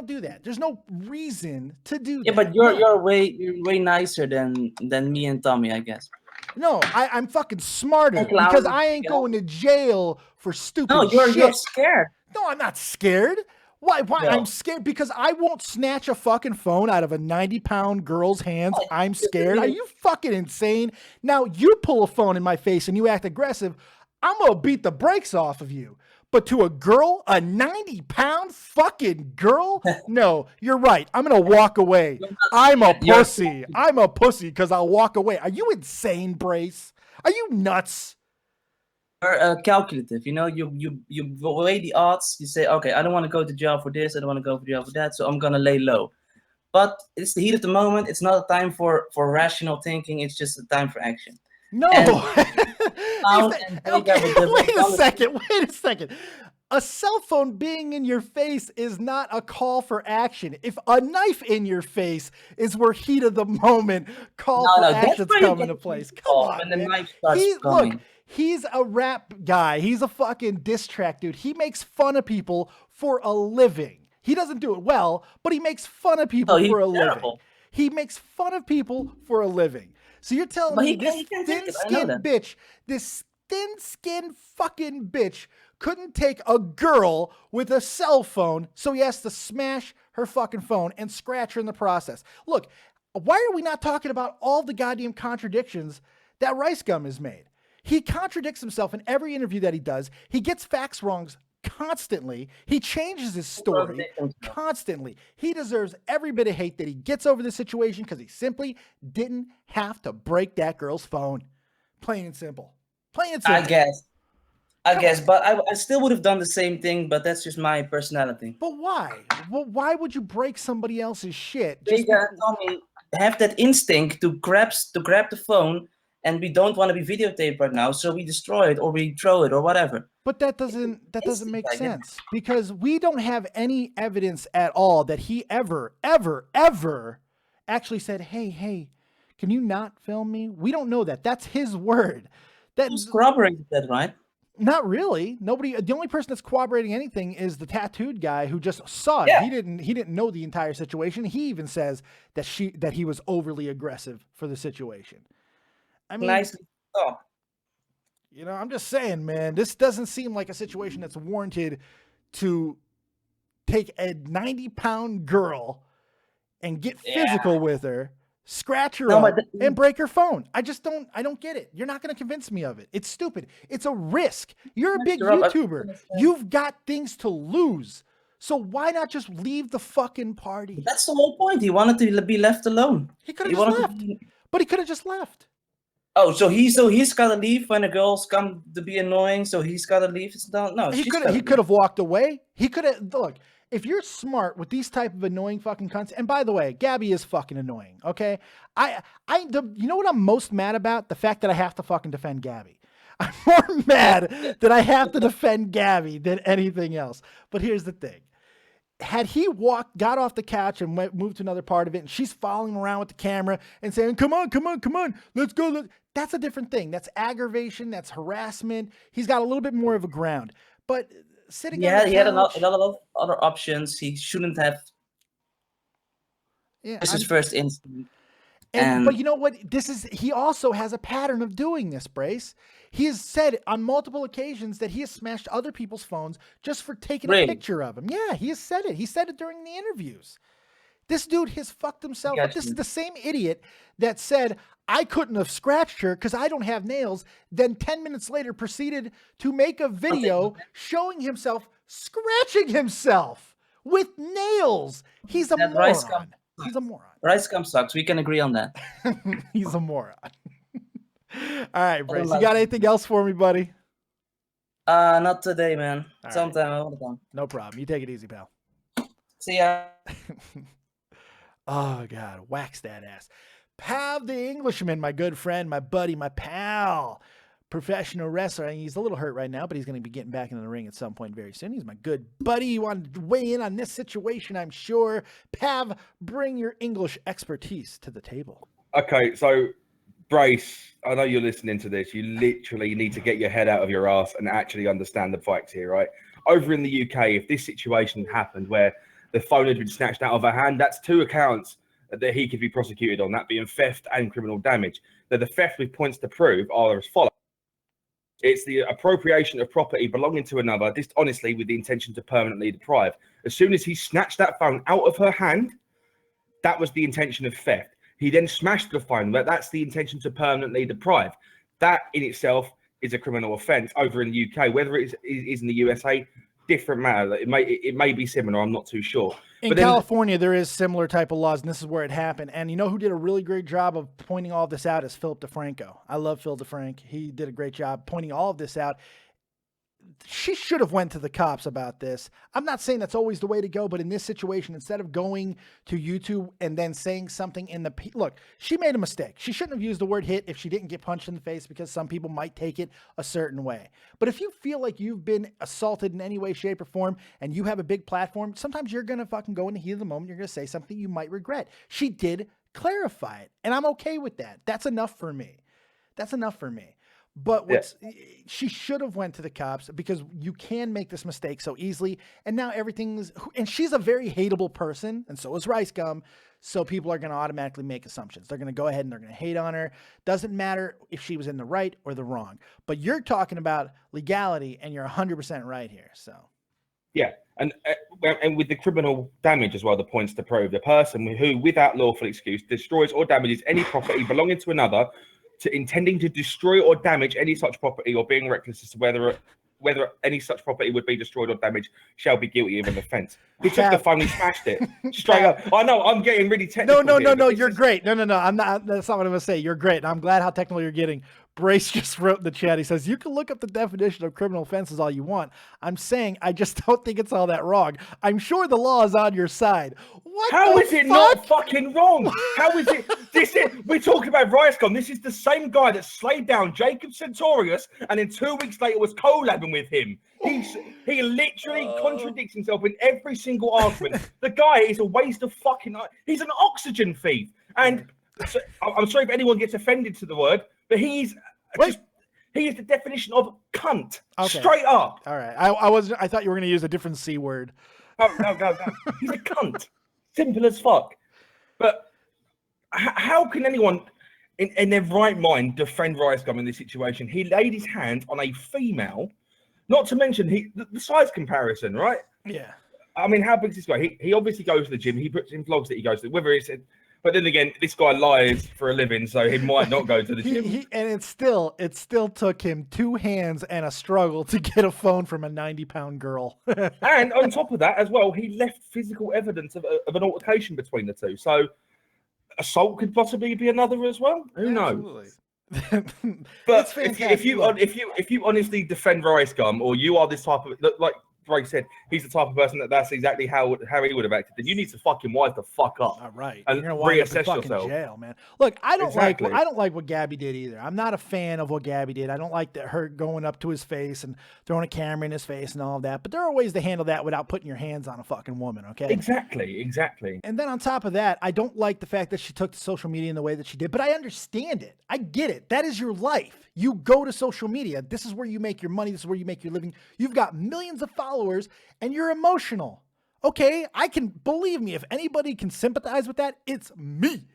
[SPEAKER 2] do that. There's no reason to do that.
[SPEAKER 6] Yeah, but you're way nicer than me and Tommy, I guess.
[SPEAKER 2] No, I'm fucking smarter because I ain't going to jail for stupid shit.
[SPEAKER 6] No, you're scared.
[SPEAKER 2] No, I'm not scared. Why? No. I'm scared because I won't snatch a fucking phone out of a 90-pound girl's hands. I'm scared. Are you fucking insane? Now, you pull a phone in my face and you act aggressive, I'm going to beat the brakes off of you. But to a girl, a 90-pound fucking girl? No, you're right. I'm going to walk away. I'm a pussy. I'm a pussy because I'll walk away. Are you insane, Brace? Are you nuts?
[SPEAKER 6] You're calculative. You know, you weigh the odds. You say, okay, I don't want to go to jail for this. I don't want to go to jail for that. So I'm going to lay low. But it's the heat of the moment. It's not a time for rational thinking. It's just a time for action.
[SPEAKER 2] No. Okay, wait a second. A cell phone being in your face is not a call for action. If a knife in your face is where heat of the moment call for actions come into place. Come on, man. Knife starts coming. Look, he's a rap guy. He's a fucking diss track dude. He makes fun of people for a living. He doesn't do it well, but he makes fun of people for a living. He makes fun of people for a living. So you're telling me this thin-skinned fucking bitch couldn't take a girl with a cell phone, so he has to smash her fucking phone and scratch her in the process. Look, why are we not talking about all the goddamn contradictions that Rice Gum has made? He contradicts himself in every interview that he does. He gets facts wrong constantly. He changes his story constantly. He deserves every bit of hate that he gets over the situation because he simply didn't have to break that girl's phone. Plain and simple. Plain and simple.
[SPEAKER 6] I guess, but I still would have done the same thing, but that's just my personality.
[SPEAKER 2] But why? Well, why would you break somebody else's shit?
[SPEAKER 6] They have that instinct to grab the phone, and we don't want to be videotaped right now, so we destroy it or we throw it or whatever.
[SPEAKER 2] But that doesn't make sense because we don't have any evidence at all that he ever actually said, hey, can you not film me? We don't know that. That's his word.
[SPEAKER 6] Who's corroborated that, right?
[SPEAKER 2] Not really. Nobody. The only person that's corroborating anything is the tattooed guy who just saw it. Yeah. He didn't know the entire situation. He even says that he was overly aggressive for the situation. I mean,
[SPEAKER 6] nicely.
[SPEAKER 2] You know, I'm just saying, man, this doesn't seem like a situation that's warranted to take a 90-pound girl and get physical with her, scratch her up, and break her phone. I don't get it. You're not going to convince me of it. It's stupid. It's a risk. You're a big YouTuber. You've got things to lose. So why not just leave the fucking party?
[SPEAKER 6] That's the whole point. He wanted to be left alone.
[SPEAKER 2] He could have just left. But he could have just left.
[SPEAKER 6] Oh, so he's gotta leave when the girls come to be annoying. So he's gotta leave. No,
[SPEAKER 2] he could have walked away. He could have look. If you're smart with these type of annoying fucking cunts, and by the way, Gabby is fucking annoying. Okay, you know what I'm most mad about? The fact that I have to fucking defend Gabby. I'm more mad that I have to defend Gabby than anything else. But here's the thing. Had he got off the couch and moved to another part of it, and she's following him around with the camera and saying, come on, let's go. That's a different thing. That's aggravation. That's harassment. He's got a little bit more of a ground. But sitting on the couch,
[SPEAKER 6] he had a lot of other options. He shouldn't have.
[SPEAKER 2] Yeah,
[SPEAKER 6] it's his first instinct.
[SPEAKER 2] But you know what? He also has a pattern of doing this, Brace. He has said on multiple occasions that he has smashed other people's phones just for taking a picture of him. Yeah, he has said it. He said it during the interviews. This dude has fucked himself up. This is the same idiot that said, I couldn't have scratched her because I don't have nails. Then 10 minutes later proceeded to make a video showing himself scratching himself with nails. He's a moron. He's a moron.
[SPEAKER 6] Rice Gum sucks. We can agree on that.
[SPEAKER 2] He's a moron. All right, Brace. You got anything else for me, buddy?
[SPEAKER 6] Not today, man. Sometime I want to come.
[SPEAKER 2] No problem. You take it easy, pal.
[SPEAKER 6] See ya.
[SPEAKER 2] Oh, God. Wax that ass. Pav the Englishman, my good friend, my buddy, my pal, professional wrestler. And he's a little hurt right now, but he's going to be getting back into the ring at some point very soon. He's my good buddy. You wanted to weigh in on this situation, I'm sure. Pav, bring your English expertise to the table.
[SPEAKER 7] Okay, so Brace, I know you're listening to this. You literally need to get your head out of your ass and actually understand the facts here, right? Over in the UK, if this situation happened where the phone had been snatched out of her hand, that's 2 accounts that he could be prosecuted on, that being theft and criminal damage. Now, the theft with points to prove are as follows. It's the appropriation of property belonging to another, dishonestly with the intention to permanently deprive. As soon as he snatched that phone out of her hand, that was the intention of theft. He then smashed the phone, but that's the intention to permanently deprive. That in itself is a criminal offence over in the UK. Whether it is in the USA, different matter. It may be similar. I'm not too sure.
[SPEAKER 2] In California, there is similar type of laws, and this is where it happened. And you know who did a really great job of pointing all of this out is Philip DeFranco. I love Phil DeFranco. He did a great job pointing all of this out. She should have went to the cops about this. I'm not saying that's always the way to go, but in this situation, instead of going to YouTube and then saying something in the... Look, she made a mistake. She shouldn't have used the word hit if she didn't get punched in the face, because some people might take it a certain way. But if you feel like you've been assaulted in any way, shape, or form, and you have a big platform, sometimes you're going to fucking go in the heat of the moment. You're going to say something you might regret. She did clarify it, and I'm okay with that. That's enough for me. That's enough for me. But she should have went to the cops, because you can make this mistake so easily. And now everything's, and she's a very hateable person, and so is Rice Gum. So people are going to automatically make assumptions. They're going to go ahead and they're going to hate on her. Doesn't matter if she was in the right or the wrong. But you're talking about legality, and you're 100% right here. So
[SPEAKER 7] yeah, and with the criminal damage as well, the points to prove, the person who, without lawful excuse, destroys or damages any property belonging to another, to intending to destroy or damage any such property, or being reckless as to whether any such property would be destroyed or damaged, shall be guilty of an offence. He took the phone, he smashed it straight up. I know I'm getting really technical.
[SPEAKER 2] No, you're great. No, I'm not. That's not what I'm gonna say. You're great. And I'm glad how technical you're getting. Brace just wrote in the chat. He says, you can look up the definition of criminal offenses all you want. I'm saying I just don't think it's all that wrong. I'm sure the law is on your side.
[SPEAKER 7] How is it not fucking wrong? How is it? We're talking about Rice Gum. This is the same guy that slayed down Jacob Centaurus, and then 2 weeks later was collabing with him. He literally contradicts himself in every single argument. The guy is a waste of fucking... He's an oxygen thief. And so, I'm sorry if anyone gets offended to the word, but he is the definition of cunt. Okay. Straight up.
[SPEAKER 2] All right. I thought you were going to use a different C word.
[SPEAKER 7] No. He's a cunt. Simple as fuck. But how can anyone in their right mind defend Rice Gum in this situation? He laid his hand on a female, not to mention the size comparison, right?
[SPEAKER 2] Yeah.
[SPEAKER 7] I mean, how big is this guy? He obviously goes to the gym. He puts in vlogs that he goes to, whether it's... But then again, this guy lies for a living, so he might not go to the gym.
[SPEAKER 2] And it still took him 2 hands and a struggle to get a phone from a 90-pound girl.
[SPEAKER 7] And on top of that as well, he left physical evidence of an altercation between the two. So assault could possibly be another as well. Who knows? But if you honestly defend Rice Gum, or you are this type of, like Ray said, he's the type of person that's exactly how he would have acted, then you need to fucking wise the fuck up.
[SPEAKER 2] All right.
[SPEAKER 7] And
[SPEAKER 2] you're gonna
[SPEAKER 7] reassess yourself.
[SPEAKER 2] Jail, man. Look, I don't like what Gabby did either. I'm not a fan of what Gabby did. I don't like her going up to his face and throwing a camera in his face and all of that. But there are ways to handle that without putting your hands on a fucking woman, okay?
[SPEAKER 7] Exactly.
[SPEAKER 2] And then on top of that, I don't like the fact that she took to social media in the way that she did, but I understand it. I get it. That is your life. You go to social media. This is where you make your money. This is where you make your living. You've got millions of followers and you're emotional. Okay, believe me, if anybody can sympathize with that, it's me.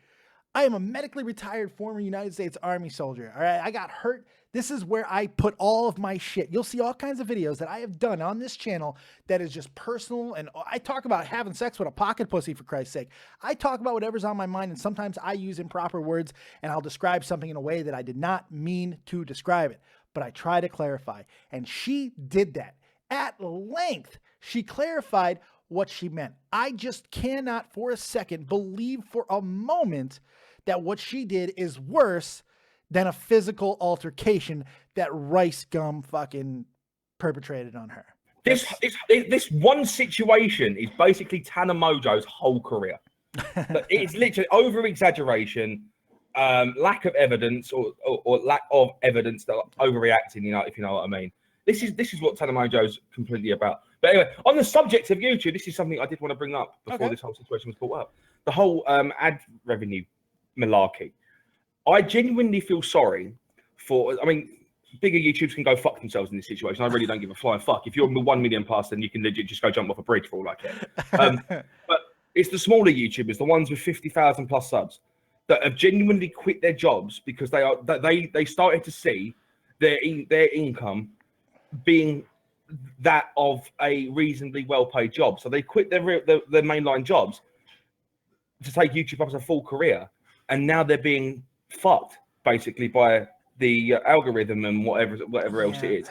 [SPEAKER 2] I am a medically retired former United States Army soldier. All right, I got hurt. This is where I put all of my shit. You'll see all kinds of videos that I have done on this channel that is just personal. And I talk about having sex with a pocket pussy, for Christ's sake. I talk about whatever's on my mind, and sometimes I use improper words and I'll describe something in a way that I did not mean to describe it. But I try to clarify. And she did that at length. She clarified what she meant. I just cannot for a second believe for a moment that what she did is worse than a physical altercation that Rice Gum fucking perpetrated on her.
[SPEAKER 7] This one situation is basically Tana Mojo's whole career. It's literally over-exaggeration, lack of evidence or lack of evidence that are overreacting, you know, if you know what I mean. This is what Tanamojo's completely about. But anyway, on the subject of YouTube, this is something I did want to bring up before this whole situation was brought up. The whole ad revenue malarkey. I genuinely feel sorry for, I mean, bigger YouTubers can go fuck themselves in this situation. I really don't give a flying fuck. If you're 1 million plus, then you can legit just go jump off a bridge for all I care. But it's the smaller YouTubers, the ones with 50,000 plus subs, that have genuinely quit their jobs because they started to see their income being that of a reasonably well-paid job. So they quit their mainline jobs to take YouTube up as a full career, and now they're being fucked basically by the algorithm and whatever else it is.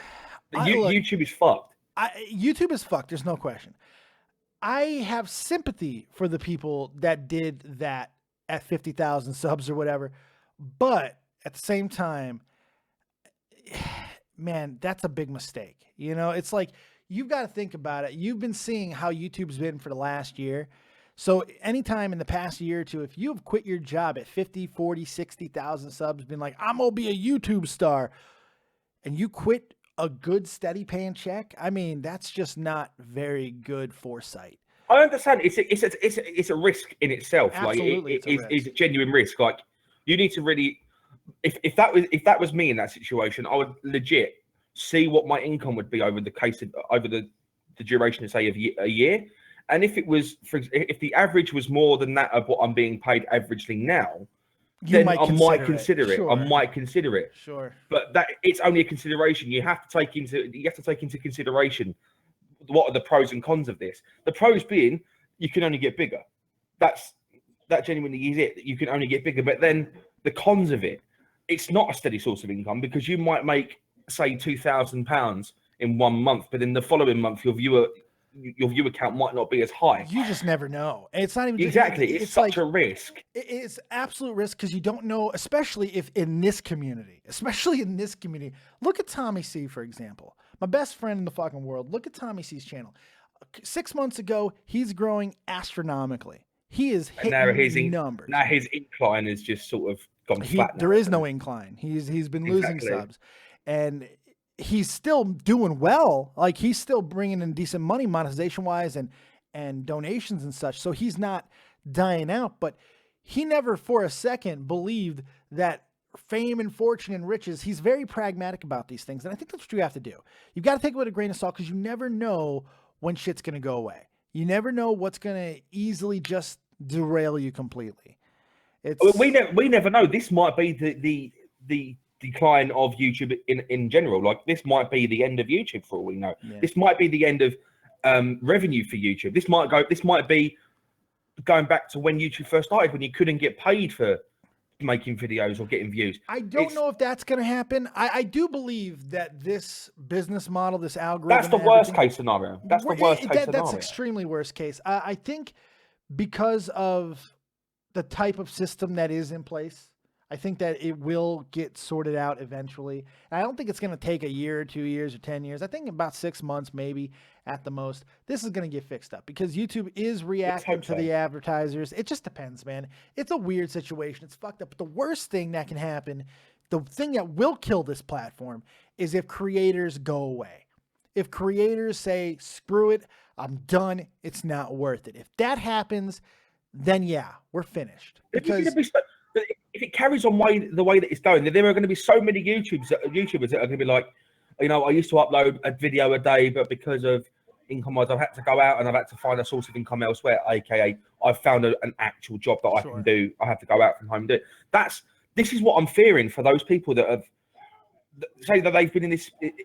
[SPEAKER 7] YouTube is fucked.
[SPEAKER 2] YouTube is fucked. There's no question. I have sympathy for the people that did that at 50,000 subs or whatever, but at the same time, man, that's a big mistake. You know, it's like, you've got to think about it. You've been seeing how YouTube's been for the last year. So anytime in the past year or two, if you've quit your job at 50, 40, 60,000 subs, been like, I'm going to be a YouTube star, and you quit a good steady paying check, I mean, that's just not very good foresight.
[SPEAKER 7] I understand. It's a risk in itself.
[SPEAKER 2] Absolutely,
[SPEAKER 7] like it's a genuine risk. Like, you need to really, if that was me in that situation, I would legit see what my income would be over the duration of, say, a year. And if it was, if the average was more than that of what I'm being paid averagely now, then I might consider it.
[SPEAKER 2] Sure.
[SPEAKER 7] I might consider it.
[SPEAKER 2] Sure.
[SPEAKER 7] But that it's only a consideration. You have to take into consideration what are the pros and cons of this. The pros being you can only get bigger. That genuinely is it. You can only get bigger. But then the cons of it, it's not a steady source of income, because you might make, say, £2,000 in 1 month, but in the following month your viewer count might not be as high.
[SPEAKER 2] You just never know. It's not even
[SPEAKER 7] exactly. It's such a risk.
[SPEAKER 2] It's absolute risk, because you don't know, especially if in this community. Look at Tommy C, for example, my best friend in the fucking world. Look at Tommy C's channel. 6 months ago, he's growing astronomically. He is hitting numbers.
[SPEAKER 7] Now his incline is just sort of gone flat.
[SPEAKER 2] There is no incline. He's been losing subs, and he's still doing well. Like, he's still bringing in decent money monetization wise and donations and such. So he's not dying out, but he never for a second believed that fame and fortune and riches, he's very pragmatic about these things. And I think that's what you have to do. You've got to take it with a grain of salt, because you never know when shit's going to go away. You never know what's going to easily just derail you completely.
[SPEAKER 7] We never know. This might be the decline of YouTube in general. Like, this might be the end of YouTube for all we know. Yeah. This might be the end of revenue for YouTube. This might be going back to when YouTube first started, when you couldn't get paid for making videos or getting views.
[SPEAKER 2] I don't know if that's going to happen. I do believe that this business model, this algorithm,
[SPEAKER 7] that's the worst case scenario. That's the worst case scenario.
[SPEAKER 2] That's extremely worst case. I think because of the type of system that is in place, I think that it will get sorted out eventually. And I don't think it's going to take a year or 2 years or 10 years. I think about 6 months, maybe at the most, this is going to get fixed up, because YouTube is reacting to the advertisers. It just depends, man. It's a weird situation. It's fucked up. But the worst thing that can happen, the thing that will kill this platform, is if creators go away. If creators say, screw it, I'm done, it's not worth it. If that happens, then yeah, we're finished. Because
[SPEAKER 7] if it carries on the way that it's going, there are going to be so many YouTubers that are going to be like, you know, I used to upload a video a day, but because of income, I've had to go out and I've had to find a source of income elsewhere, aka I've found an actual job that I can do. I have to go out from home and do it. This is what I'm fearing for those people that have say that they've been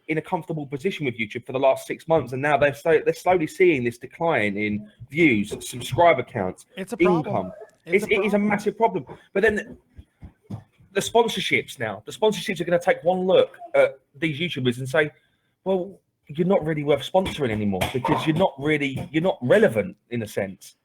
[SPEAKER 7] in a comfortable position with YouTube for the last 6 months, and now they're slowly seeing this decline in views, subscriber counts, income. It is a massive problem. But then the sponsorships are going to take one look at these YouTubers and say, well, you're not really worth sponsoring anymore, because you're not relevant in a sense.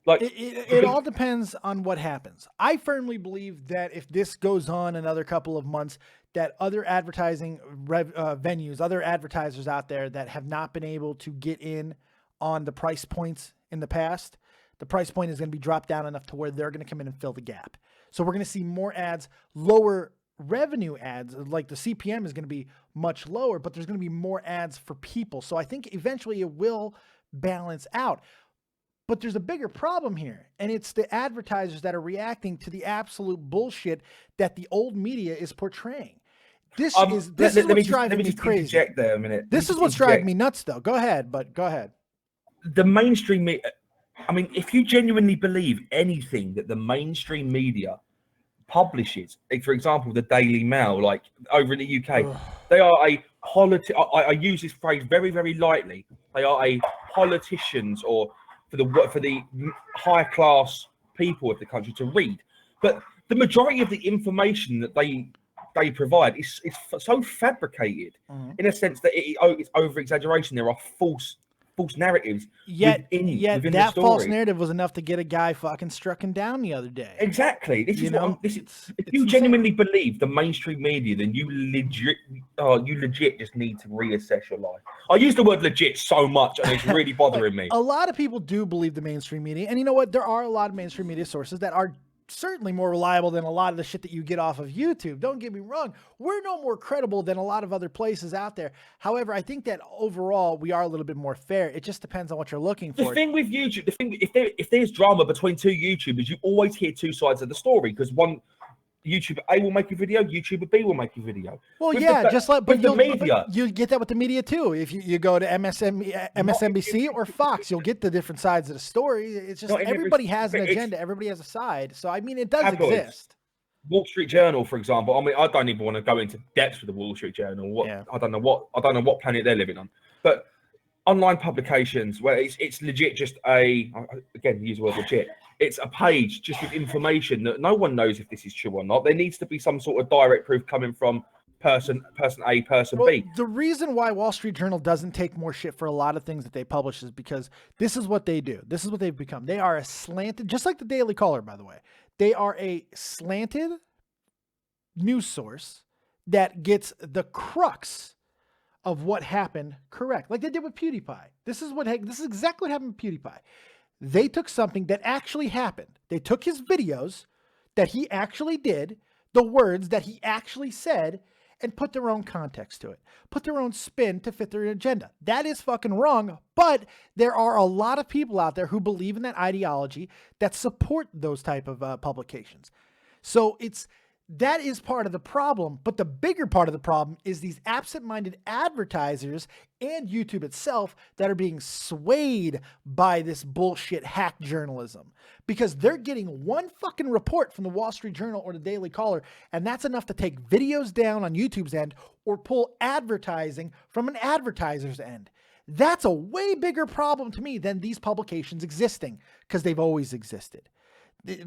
[SPEAKER 7] Like,
[SPEAKER 2] it all depends on what happens. I firmly believe that if this goes on another couple of months, that other advertising venues, other advertisers out there that have not been able to get in on the price points in the past, The price point is going to be dropped down enough to where they're going to come in and fill the gap. So we're going to see more ads, lower revenue ads. Like the CPM is going to be much lower, but there's going to be more ads for people. So I think eventually it will balance out. But there's a bigger problem here, and it's the advertisers that are reacting to the absolute bullshit that the old media is portraying. This is what's driving me crazy.
[SPEAKER 7] Interject there a minute.
[SPEAKER 2] This is what's driving me nuts, though. Go ahead, but go ahead.
[SPEAKER 7] The mainstream media, I mean, if you genuinely believe anything that the mainstream media publishes, like for example, the Daily Mail, like over in the UK, they are a I use this phrase very, very lightly. They are a politicians or for the high class people of the country to read. But the majority of the information that they provide is so fabricated in a sense that it's over exaggeration. There are false narratives.
[SPEAKER 2] Yet
[SPEAKER 7] within
[SPEAKER 2] that
[SPEAKER 7] the
[SPEAKER 2] false
[SPEAKER 7] story.
[SPEAKER 2] narrative was enough to get a guy fucking struck him down the other day.
[SPEAKER 7] Exactly. If you
[SPEAKER 2] insane.
[SPEAKER 7] genuinely believe the mainstream media, then you legit just need to reassess your life. I use the word legit so much, and it's really bothering me.
[SPEAKER 2] A lot of people do believe the mainstream media, and you know what? There are a lot of mainstream media sources that are certainly more reliable than a lot of the shit that you get off of YouTube. Don't get me wrong. We're no more credible than a lot of other places out there. However, I think that overall we are a little bit more fair. It just depends on what you're looking for.
[SPEAKER 7] The thing with YouTube, if there's drama between two YouTubers, you always hear two sides of the story because one YouTuber A will make a video, YouTuber B will make a video.
[SPEAKER 2] Well,
[SPEAKER 7] with
[SPEAKER 2] yeah, just like but
[SPEAKER 7] the media,
[SPEAKER 2] but you get that with the media too. If you go to MSNBC or Fox, you'll get the different sides of the story. It's just everybody has an agenda, everybody has a side. So I mean, it does exist.
[SPEAKER 7] Wall Street Journal, for example. I mean, I don't even want to go into depth with the Wall Street Journal. I don't know what planet they're living on, but online publications where it's legit just again use the word legit. It's a page just with information that no one knows if this is true or not. There needs to be some sort of direct proof coming from person A, person B.
[SPEAKER 2] The reason why Wall Street Journal doesn't take more shit for a lot of things that they publish is because this is what they do. This is what they've become. They are a slanted, just like the Daily Caller, by the way. They are a slanted news source that gets the crux of what happened correct, like they did with PewDiePie. This is exactly what happened with PewDiePie. They took something that actually happened. They took his videos that he actually did, the words that he actually said, and put their own context to it, put their own spin to fit their agenda. That is fucking wrong, but there are a lot of people out there who believe in that ideology that support those type of publications. So that is part of the problem, but the bigger part of the problem is these absent-minded advertisers and YouTube itself that are being swayed by this bullshit hack journalism because they're getting one fucking report from the Wall Street Journal or the Daily Caller, and that's enough to take videos down on YouTube's end or pull advertising from an advertiser's end. That's a way bigger problem to me than these publications existing because they've always existed.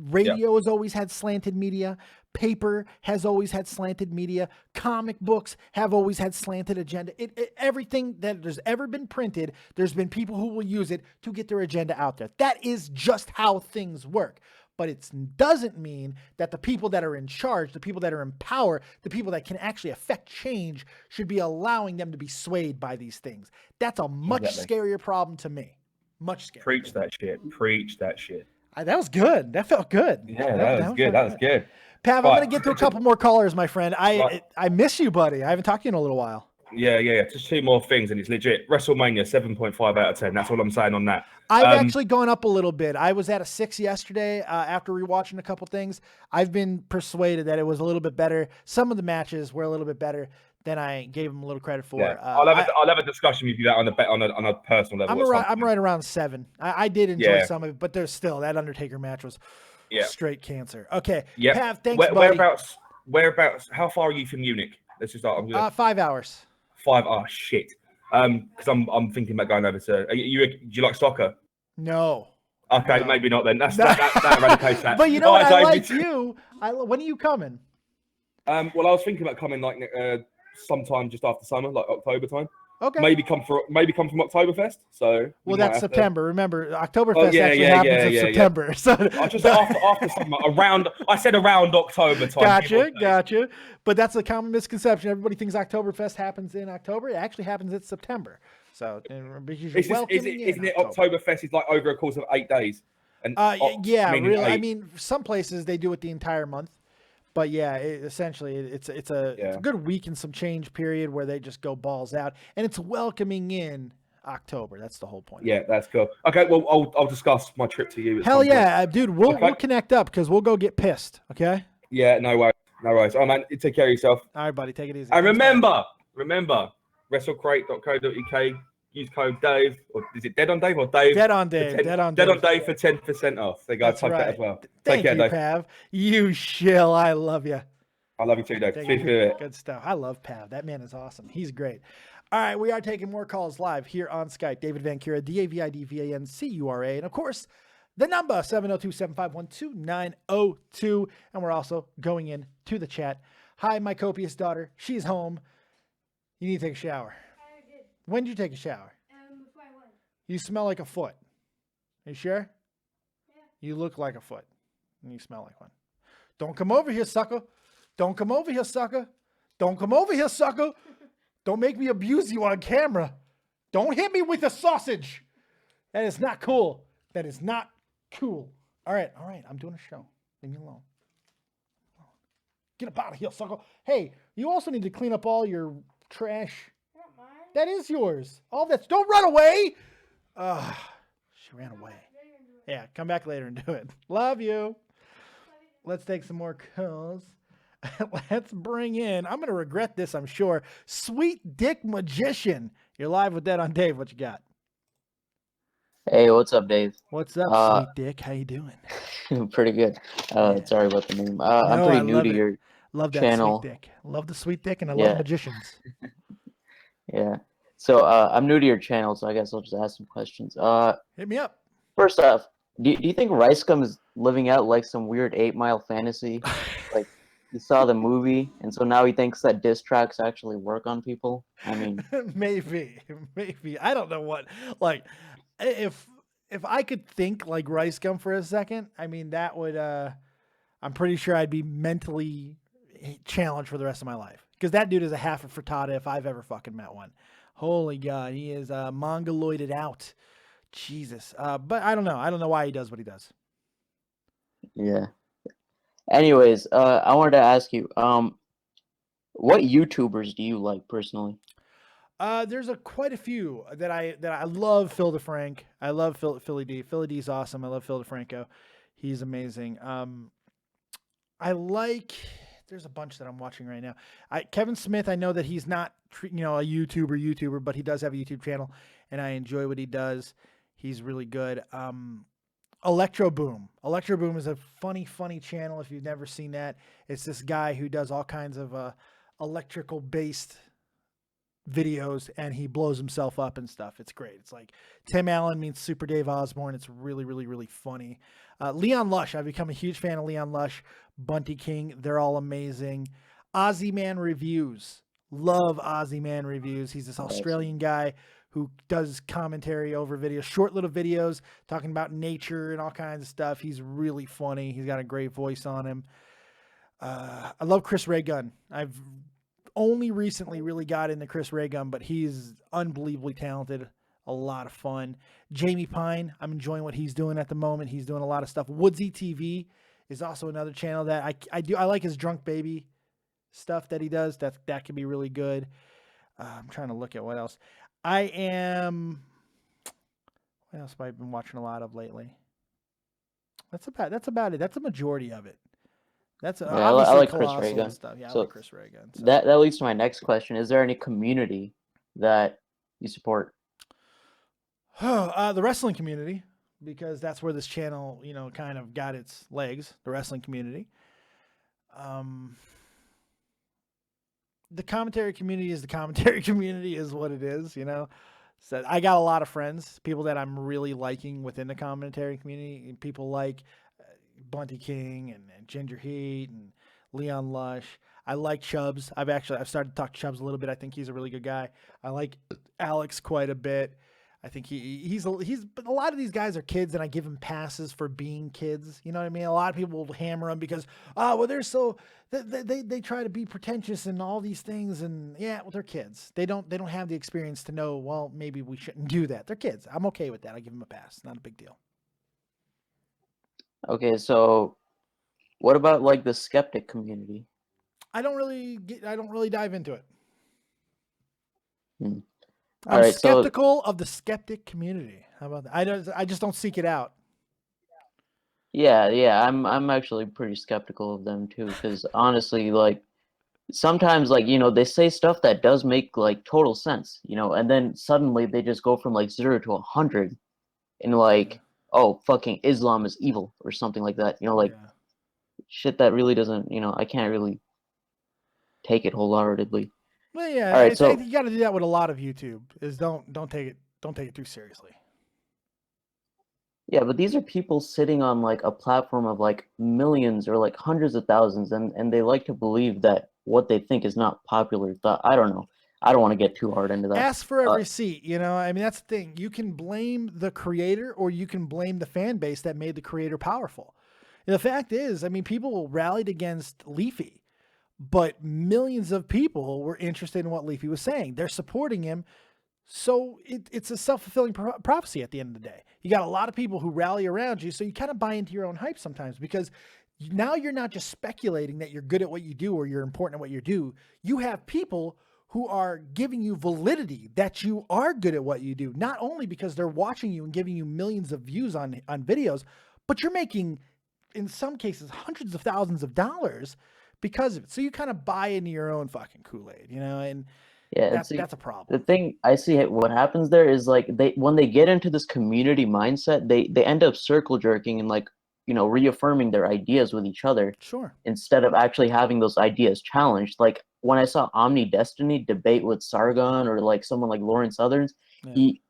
[SPEAKER 2] Radio has always had slanted media. Paper has always had slanted media. Comic books have always had slanted agenda. Everything that has ever been printed, there's been people who will use it to get their agenda out there. That is just how things work. But it doesn't mean that the people that are in charge, the people that are in power, the people that can actually affect change should be allowing them to be swayed by these things. That's a much scarier problem to me. Much scarier.
[SPEAKER 7] Preach that shit. Preach that shit.
[SPEAKER 2] That was good. That felt good.
[SPEAKER 7] Yeah, that was good. That was good.
[SPEAKER 2] Pav, I'm going to get to a couple more callers, my friend. I miss you, buddy. I haven't talked to you in a little while.
[SPEAKER 7] Yeah. Just two more things, and it's legit. WrestleMania, 7.5 out of 10. That's all I'm saying on that.
[SPEAKER 2] I've actually gone up a little bit. I was at a 6 yesterday after rewatching a couple things. I've been persuaded that it was a little bit better. Some of the matches were a little bit better than I gave them a little credit for.
[SPEAKER 7] Yeah. I'll have a discussion with you that on a personal level.
[SPEAKER 2] I'm right around 7. I did enjoy some of it, but there's still that Undertaker match was straight cancer. Okay.
[SPEAKER 7] Yeah.
[SPEAKER 2] Pav, thanks, buddy.
[SPEAKER 7] Whereabouts? How far are you from Munich? Let's just start.
[SPEAKER 2] 5 hours.
[SPEAKER 7] 5 hours. Shit. Because I'm thinking about going over to. Do you like soccer?
[SPEAKER 2] No.
[SPEAKER 7] Okay, maybe not then. That eradicates that.
[SPEAKER 2] But you know what? I like you. When are you coming?
[SPEAKER 7] Well, I was thinking about coming like sometime just after summer, like October time.
[SPEAKER 2] Okay.
[SPEAKER 7] Maybe come from Oktoberfest. So
[SPEAKER 2] that's September. Remember, Oktoberfest happens in September.
[SPEAKER 7] Yeah.
[SPEAKER 2] So
[SPEAKER 7] I just after summer, I said around October time.
[SPEAKER 2] Gotcha. But that's a common misconception. Everybody thinks Oktoberfest happens in October. It actually happens in September. So
[SPEAKER 7] isn't it Oktoberfest is like over a course of 8 days? And
[SPEAKER 2] Yeah,
[SPEAKER 7] meaning
[SPEAKER 2] really. I
[SPEAKER 7] 8.
[SPEAKER 2] mean, some places they do it the entire month, but yeah, essentially it's a good week and some change period where they just go balls out, and it's welcoming in October. That's the whole point.
[SPEAKER 7] Yeah, that's cool. Okay, well, I'll discuss my trip to you. At
[SPEAKER 2] Hell
[SPEAKER 7] some point.
[SPEAKER 2] yeah, dude. We'll connect up because we'll go get pissed. Okay.
[SPEAKER 7] Yeah, no worries, no worries. Oh man, take care of yourself.
[SPEAKER 2] All right, buddy. Take it easy.
[SPEAKER 7] And
[SPEAKER 2] Thanks, man.
[SPEAKER 7] remember, wrestlecrate.co.uk. Use code Dave, or is it Dead on Dave or Dave?
[SPEAKER 2] Dead on Dave. Dead on
[SPEAKER 7] Dave for 10% off. They got type that as well. Take care, Dave.
[SPEAKER 2] Pav. You shill. I love you.
[SPEAKER 7] I love you too, Dave. Speak to it.
[SPEAKER 2] Good stuff. I love Pav. That man is awesome. He's great. All right, we are taking more calls live here on Skype. David Vancura, DavidVancura. And of course, the number 702-751-2902. And we're also going in to the chat. Hi, my copious daughter. She's home. You need to take a shower.
[SPEAKER 8] I did.
[SPEAKER 2] When did you take a shower?
[SPEAKER 8] Before I went.
[SPEAKER 2] You smell like a foot. Are you sure?
[SPEAKER 8] Yeah.
[SPEAKER 2] You look like a foot. And you smell like one. Don't come over here, sucker. Don't come over here, sucker. Don't come over here, sucker. Don't make me abuse you on camera. Don't hit me with a sausage. That is not cool. That is not cool. All right. I'm doing a show. Leave me alone. Get up out of here, sucker. Hey, you also need to clean up all your trash.
[SPEAKER 8] Not mine.
[SPEAKER 2] That is yours. All that's. Don't run away. She ran away. Yeah, come back later and do it. Love you. Let's take some more calls. Let's bring in, I'm going to regret this, I'm sure, Sweet Dick Magician. You're live with Dead on Dave. What you got?
[SPEAKER 9] Hey, what's up, Dave?
[SPEAKER 2] What's up, Sweet Dick? How you doing?
[SPEAKER 9] Pretty good. Sorry about the name. I'm pretty new to your
[SPEAKER 2] love that
[SPEAKER 9] channel.
[SPEAKER 2] Sweet Dick. Love the Sweet Dick, and I love magicians.
[SPEAKER 9] Yeah. So I'm new to your channel, so I guess I'll just ask some questions.
[SPEAKER 2] Hit me up.
[SPEAKER 9] First off, do you think Ricegum is living out like some weird 8 Mile fantasy? Like, he saw the movie, and so now he thinks that diss tracks actually work on people? I mean...
[SPEAKER 2] maybe. I don't know what... Like, if I could think like Ricegum for a second, I mean, that would... I'm pretty sure I'd be mentally challenged for the rest of my life. Because that dude is a half a frittata if I've ever fucking met one. Holy God, he is mongoloided out. Jesus. But I don't know. I don't know why he does what he does.
[SPEAKER 9] Yeah. Anyways, I wanted to ask you, what YouTubers do you like personally?
[SPEAKER 2] There's quite a few that I love. Phil DeFrank. I love Philly D. Philly D's awesome. I love Phil DeFranco. He's amazing. I like. There's a bunch that I'm watching right now. Kevin Smith. I know that he's not a YouTuber, but he does have a YouTube channel, and I enjoy what he does. He's really good. Electro Boom. Electro Boom is a funny channel. If you've never seen that, it's this guy who does all kinds of electrical based videos, and he blows himself up and stuff. It's great. It's like Tim Allen meets Super Dave Osborne. It's really funny. Leon Lush. I've become a huge fan of Leon Lush. Bunty King. They're all amazing. Ozzy Man Reviews. Love Ozzy Man Reviews. He's this Australian guy who does commentary over videos, short little videos talking about nature and all kinds of stuff. He's really funny. He's got a great voice on him. I love Chris Ray Gun. I've only recently really got into Chris Ray Gun, but he's unbelievably talented. A lot of fun. Jamie Pine. I'm enjoying what he's doing at the moment. He's doing a lot of stuff. Woodsy TV is also another channel that I like his Drunk Baby stuff that he does. That can be really good. I'm trying to look at what else. What else have I been watching a lot of lately? That's about it. That's a majority of it. That's
[SPEAKER 9] I like Chris Ray Gun
[SPEAKER 2] stuff. Yeah,
[SPEAKER 9] so
[SPEAKER 2] I like Chris Ray Gun. So.
[SPEAKER 9] That leads to my next question. Is there any community that you support?
[SPEAKER 2] The wrestling community, because that's where this channel, kind of got its legs. The wrestling community. The commentary community is what it is, So I got a lot of friends, people that I'm really liking within the commentary community. People like Bunty King and Ginger Heat and Leon Lush. I like Chubbs. I've started to talk to Chubbs a little bit. I think he's a really good guy. I like Alex quite a bit. I think but a lot of these guys are kids, and I give them passes for being kids. You know what I mean? A lot of people will hammer them because, they're so they try to be pretentious and all these things, and they're kids. They don't have the experience to know. Well, maybe we shouldn't do that. They're kids. I'm okay with that. I give them a pass. Not a big deal.
[SPEAKER 9] Okay, so what about like the skeptic community?
[SPEAKER 2] I don't really dive into it.
[SPEAKER 9] Hmm.
[SPEAKER 2] I'm
[SPEAKER 9] All right, so
[SPEAKER 2] skeptical of the skeptic community. How about that? I just don't seek it out.
[SPEAKER 9] yeah, I'm actually pretty skeptical of them too, because honestly, like sometimes like they say stuff that does make like total sense, and then suddenly they just go from like 0 to 100 and like, oh, fucking Islam is evil or something like that. Like
[SPEAKER 2] Yeah.
[SPEAKER 9] shit that really doesn't, I can't really take it wholeheartedly.
[SPEAKER 2] Well, yeah,
[SPEAKER 9] All right,
[SPEAKER 2] I
[SPEAKER 9] so
[SPEAKER 2] think you got to do that with a lot of YouTube. Is don't take it too seriously.
[SPEAKER 9] yeah, but these are people sitting on like a platform of like millions or like hundreds of thousands, and they like to believe that what they think is not popular thought. I don't know. I don't want to get too hard into that.
[SPEAKER 2] Ask for every seat, I mean, that's the thing. You can blame the creator or you can blame the fan base that made the creator powerful. And the fact is, I mean, people rallied against Leafy, but millions of people were interested in what Leafy was saying. They're supporting him. So it's a self-fulfilling prophecy at the end of the day. You got a lot of people who rally around you, so you kind of buy into your own hype sometimes, because now you're not just speculating that you're good at what you do or you're important at what you do. You have people who are giving you validity that you are good at what you do, not only because they're watching you and giving you millions of views on videos, but you're making, in some cases, hundreds of thousands of dollars because of it. So you kind of buy into your own fucking Kool-Aid, and
[SPEAKER 9] Yeah,
[SPEAKER 2] that's a problem.
[SPEAKER 9] The thing I see what happens there is like when they get into this community mindset, they end up circle jerking and like reaffirming their ideas with each other.
[SPEAKER 2] Sure.
[SPEAKER 9] Instead of actually having those ideas challenged. Like when I saw Omni Destiny debate with Sargon or like someone like Lauren Southerns, he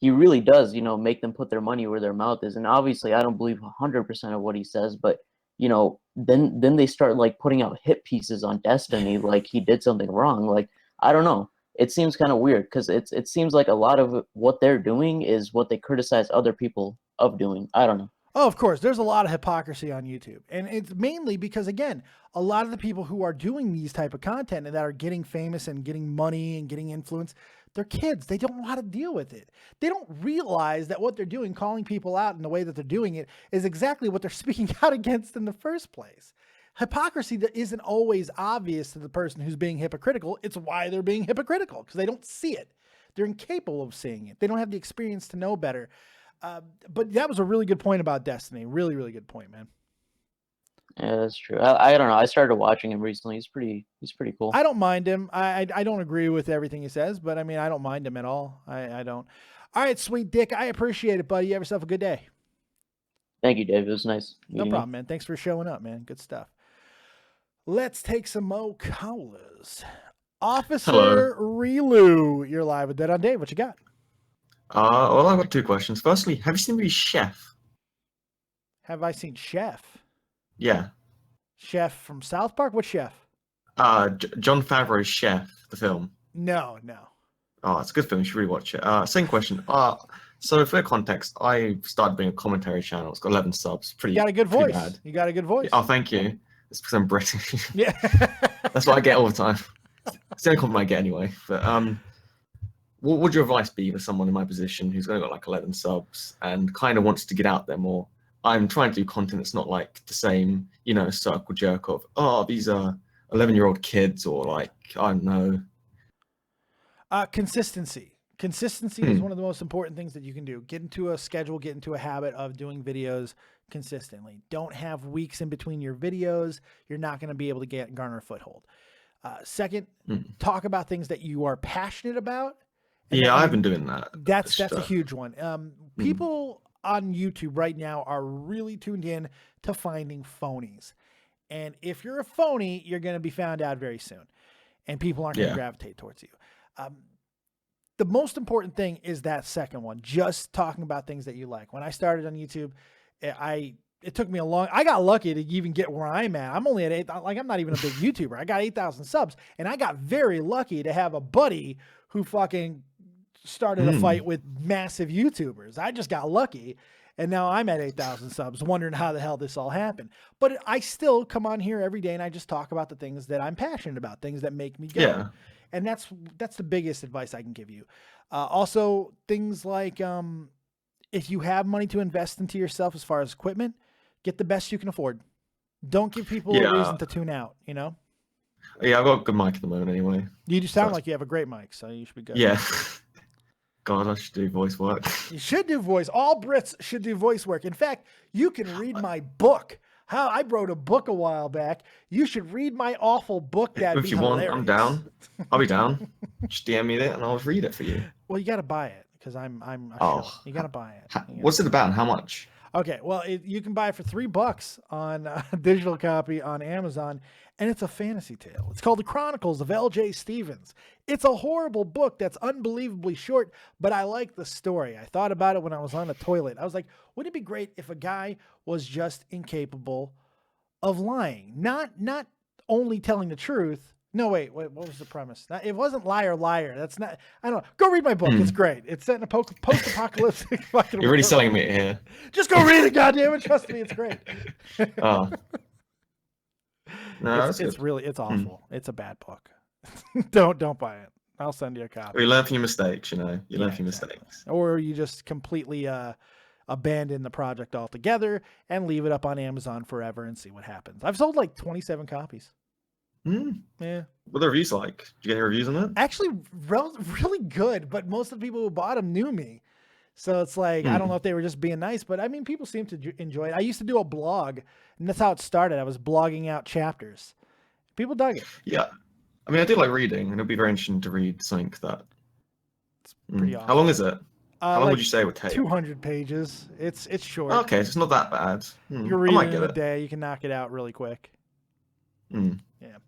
[SPEAKER 9] really does make them put their money where their mouth is. And obviously I don't believe 100% of what he says, but then they start like putting out hit pieces on Destiny like he did something wrong. Like I don't know. It seems kind of weird because it seems like a lot of what they're doing is what they criticize other people of doing. I don't know.
[SPEAKER 2] Oh, of course. There's a lot of hypocrisy on YouTube. And it's mainly because, again, a lot of the people who are doing these type of content and that are getting famous and getting money and getting influence, they're kids. They don't know how to deal with it. They don't realize that what they're doing, calling people out in the way that they're doing it, is exactly what they're speaking out against in the first place. Hypocrisy that isn't always obvious to the person who's being hypocritical. It's why they're being hypocritical, because they don't see it. They're incapable of seeing it. They don't have the experience to know better. But that was a really good point about Destiny. Really, really good point, man.
[SPEAKER 9] Yeah, that's true. I don't know. I started watching him recently. He's pretty cool.
[SPEAKER 2] I don't mind him. I don't agree with everything he says, but I mean, I don't mind him at all. I don't. All right, sweet Dick. I appreciate it, buddy. You have yourself a good day.
[SPEAKER 9] Thank you, Dave. It was nice.
[SPEAKER 2] No problem, man. Thanks for showing up, man. Good stuff. Let's take some more callers. Officer Relu, you're live with Dead on Dave. What you got?
[SPEAKER 10] Well, I've got two questions. Firstly, have you seen the movie Chef?
[SPEAKER 2] Have I seen Chef?
[SPEAKER 10] Yeah.
[SPEAKER 2] Chef from South Park? What Chef?
[SPEAKER 10] Jon Favreau's Chef, the film.
[SPEAKER 2] No.
[SPEAKER 10] Oh, it's a good film. You should really watch it. Second question. So for context, I started doing a commentary channel. It's got 11 subs.
[SPEAKER 2] You got a good voice. You got a good voice.
[SPEAKER 10] Oh, thank you. It's because I'm British.
[SPEAKER 2] Yeah.
[SPEAKER 10] That's what I get all the time. It's the only compliment I get anyway. But what would your advice be for someone in my position who's only got like 11 subs and kind of wants to get out there more? I'm trying to do content that's not like the same, circle jerk of, oh, these are 11-year-old kids, or like, I don't know.
[SPEAKER 2] Consistency. Consistency is one of the most important things that you can do. Get into a schedule, get into a habit of doing videos consistently. Don't have weeks in between your videos. You're not going to be able to garner a foothold. Second, talk about things that you are passionate about.
[SPEAKER 10] Yeah, I've been doing that.
[SPEAKER 2] That's a huge one. People on YouTube right now are really tuned in to finding phonies. And if you're a phony, you're going to be found out very soon. And people aren't going to gravitate towards you. The most important thing is that second one, just talking about things that you like. When I started on YouTube, it took me I got lucky to even get where I'm at. I'm only at 8, I'm not even a big YouTuber. I got 8,000 subs, and I got very lucky to have a buddy who fucking started a fight with massive YouTubers. I just got lucky, and now I'm at 8,000 subs, wondering how the hell this all happened. But I still come on here every day, and I just talk about the things that I'm passionate about, things that make me go.
[SPEAKER 10] Yeah.
[SPEAKER 2] And that's the biggest advice I can give you. Also, things like if you have money to invest into yourself as far as equipment, Get the best you can afford. Don't give people a reason to tune out, you know?
[SPEAKER 10] Yeah, I've got a good mic at the moment anyway.
[SPEAKER 2] You do sound like you have a great mic, so you should be good.
[SPEAKER 10] Yeah. God, I should do voice work.
[SPEAKER 2] You should do voice. All Brits should do voice work. In fact, you can read my book. How I wrote a book a while back. You should read my awful book. That'd
[SPEAKER 10] If
[SPEAKER 2] be
[SPEAKER 10] you
[SPEAKER 2] hilarious.
[SPEAKER 10] want, I'm down. I'll be down. Just DM me it and I'll read it for you.
[SPEAKER 2] Well, you got to buy it because I'm a shill. You got to buy it.
[SPEAKER 10] What's it about and how much?
[SPEAKER 2] Okay, well, you can buy it for $3 on a digital copy on Amazon, and it's a fantasy tale. It's called The Chronicles of L.J. Stevens. It's a horrible book that's unbelievably short, but I like the story. I thought about it when I was on the toilet. I was like, wouldn't it be great if a guy was just incapable of lying? Not only telling the truth. No, wait, what was the premise? It wasn't liar, liar. That's not, I don't know. Go read my book. It's great. It's set in a post-apocalyptic fucking
[SPEAKER 10] You're really
[SPEAKER 2] world.
[SPEAKER 10] selling me here.
[SPEAKER 2] Just go read it, goddammit. Trust me, it's great.
[SPEAKER 10] Oh. No,
[SPEAKER 2] it's awful. It's a bad book. Don't buy it. I'll send you a copy.
[SPEAKER 10] You learn from your mistakes, you know. You learn from your mistakes.
[SPEAKER 2] Or you just completely abandon the project altogether and leave it up on Amazon forever and see what happens. I've sold like 27 copies. Yeah.
[SPEAKER 10] What are the reviews like? Did you get any reviews on it?
[SPEAKER 2] Actually, really good, but most of the people who bought them knew me. So it's like, I don't know if they were just being nice, but I mean, people seem to enjoy it. I used to do a blog, and that's how it started. I was blogging out chapters. People dug it.
[SPEAKER 10] Yeah. I mean, I do like reading, and it'll be very interesting to read something that...
[SPEAKER 2] It's pretty awesome.
[SPEAKER 10] How long is it? How long
[SPEAKER 2] like
[SPEAKER 10] would you say it would take?
[SPEAKER 2] 200 pages. It's short.
[SPEAKER 10] Okay, so it's not that bad.
[SPEAKER 2] You're reading it in a day. You can knock it out really quick. Yeah.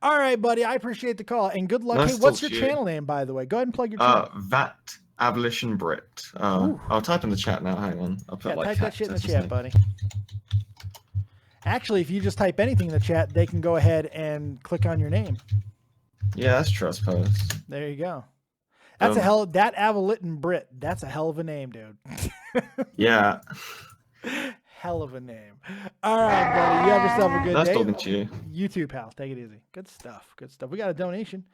[SPEAKER 2] All right, buddy. I appreciate the call and good luck.
[SPEAKER 10] Nice
[SPEAKER 2] Hey, what's your
[SPEAKER 10] talk to you.
[SPEAKER 2] channel name, by the way? Go ahead and plug your channel.
[SPEAKER 10] VAT Abolition Brit. I'll type in the chat now. Hang on. I'll put
[SPEAKER 2] Type that shit in the chat, buddy. Actually, if you just type anything in the chat, they can go ahead and click on your name.
[SPEAKER 10] Yeah, that's true, I suppose.
[SPEAKER 2] There you go. That's that Avolitan Brit. That's a hell of a name, dude.
[SPEAKER 10] Yeah.
[SPEAKER 2] Hell of a name. All right, buddy. You have yourself a good
[SPEAKER 10] Nice
[SPEAKER 2] day.
[SPEAKER 10] talking to you.
[SPEAKER 2] You too, pal. Take it easy. Good stuff. Good stuff. We got a donation.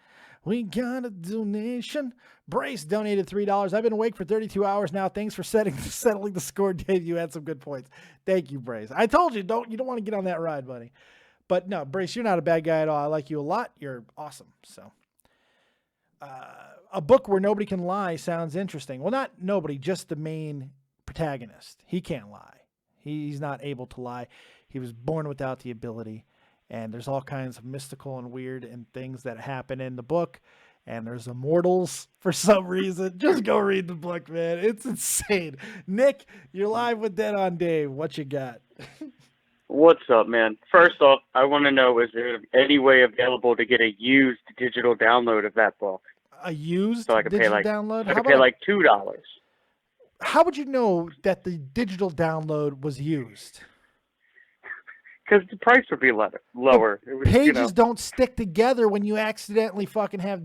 [SPEAKER 2] We got a donation. Brace donated $3. I've been awake for 32 hours now. Thanks for settling the score, Dave. You had some good points. Thank you, Brace. I told you, you don't want to get on that ride, buddy. But no, Brace, you're not a bad guy at all. I like you a lot. You're awesome. So, a book where nobody can lie sounds interesting. Well, not nobody, just the main protagonist. He can't lie. He's not able to lie. He was born without the ability. And there's all kinds of mystical and weird and things that happen in the book. And there's immortals for some reason. Just go read the book, man. It's insane. Nick, you're live with Dead on Dave. What you got?
[SPEAKER 11] What's up, man? First off, I want to know, is there any way available to get a used digital download of that book?
[SPEAKER 2] A used
[SPEAKER 11] so I could
[SPEAKER 2] digital
[SPEAKER 11] pay like,
[SPEAKER 2] download?
[SPEAKER 11] I could pay like $2.
[SPEAKER 2] How would you know that the digital download was used?
[SPEAKER 11] Because the price would be lower. It was,
[SPEAKER 2] Pages don't stick together when you accidentally fucking have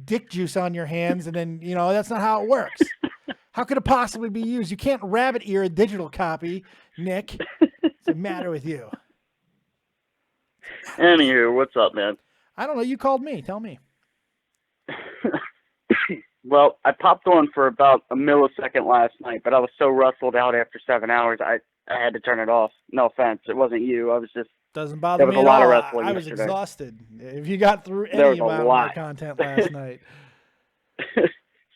[SPEAKER 2] dick juice on your hands, and then, that's not how it works. How could it possibly be used? You can't rabbit ear a digital copy, Nick. What's the matter with you?
[SPEAKER 11] Anywho, what's up, man?
[SPEAKER 2] I don't know. You called me. Tell me.
[SPEAKER 11] Well, I popped on for about a millisecond last night, but I was so rustled out after 7 hours, I had to turn it off. No offense. It wasn't you. I was just...
[SPEAKER 2] Doesn't bother me
[SPEAKER 11] There was a
[SPEAKER 2] at
[SPEAKER 11] lot
[SPEAKER 2] all.
[SPEAKER 11] of wrestling
[SPEAKER 2] I was
[SPEAKER 11] yesterday.
[SPEAKER 2] exhausted. If you got through
[SPEAKER 11] There
[SPEAKER 2] any
[SPEAKER 11] was a
[SPEAKER 2] amount of my
[SPEAKER 11] lot.
[SPEAKER 2] content last night.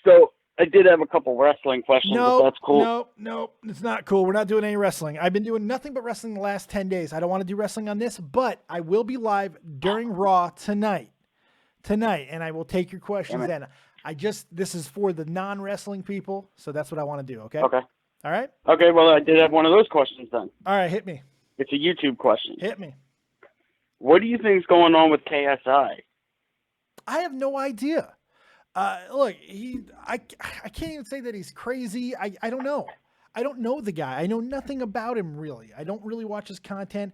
[SPEAKER 11] So, I did have a couple wrestling questions, if that's cool.
[SPEAKER 2] No, it's not cool. We're not doing any wrestling. I've been doing nothing but wrestling the last 10 days. I don't want to do wrestling on this, but I will be live during Raw tonight, and I will take your questions then. This is for the non-wrestling people, so that's what I want to do, okay?
[SPEAKER 11] Okay.
[SPEAKER 2] All right?
[SPEAKER 11] Okay, well, I did have one of those questions then.
[SPEAKER 2] All right, hit me.
[SPEAKER 11] It's a YouTube question.
[SPEAKER 2] Hit me.
[SPEAKER 11] What do you think is going on with KSI?
[SPEAKER 2] I have no idea. Look, I can't even say that he's crazy. I don't know. I don't know the guy. I know nothing about him, really. I don't really watch his content.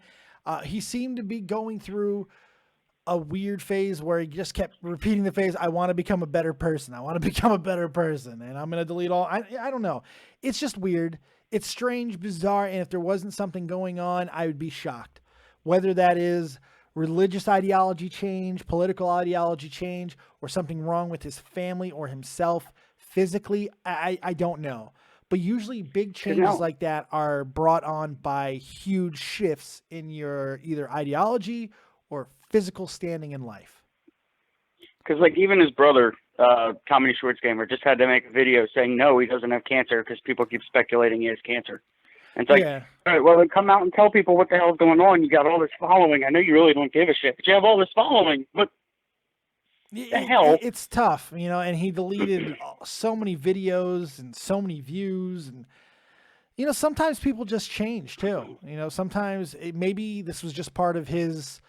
[SPEAKER 2] He seemed to be going through a weird phase where he just kept repeating the phrase, I want to become a better person. I want to become a better person. And I'm going to delete all. I don't know. It's just weird. It's strange, bizarre. And if there wasn't something going on, I would be shocked. Whether that is religious ideology change, political ideology change, or something wrong with his family or himself physically, I don't know. But usually big changes
[SPEAKER 11] now-
[SPEAKER 2] like that are brought on by huge shifts in your either ideology or physical standing in life.
[SPEAKER 11] Because like even his brother, Comedy Shorts Gamer, just had to make a video saying no, he doesn't have cancer because people keep speculating he has cancer. And it's like,
[SPEAKER 2] Yeah.
[SPEAKER 11] all right, well then come out and tell people what the hell's going on. You got all this following. I know you really don't give a shit, but you have all this following. But the hell?
[SPEAKER 2] It's tough, you know, and he deleted so many videos and so many views. And, you know, sometimes people just change too. You know, sometimes maybe this was just part of his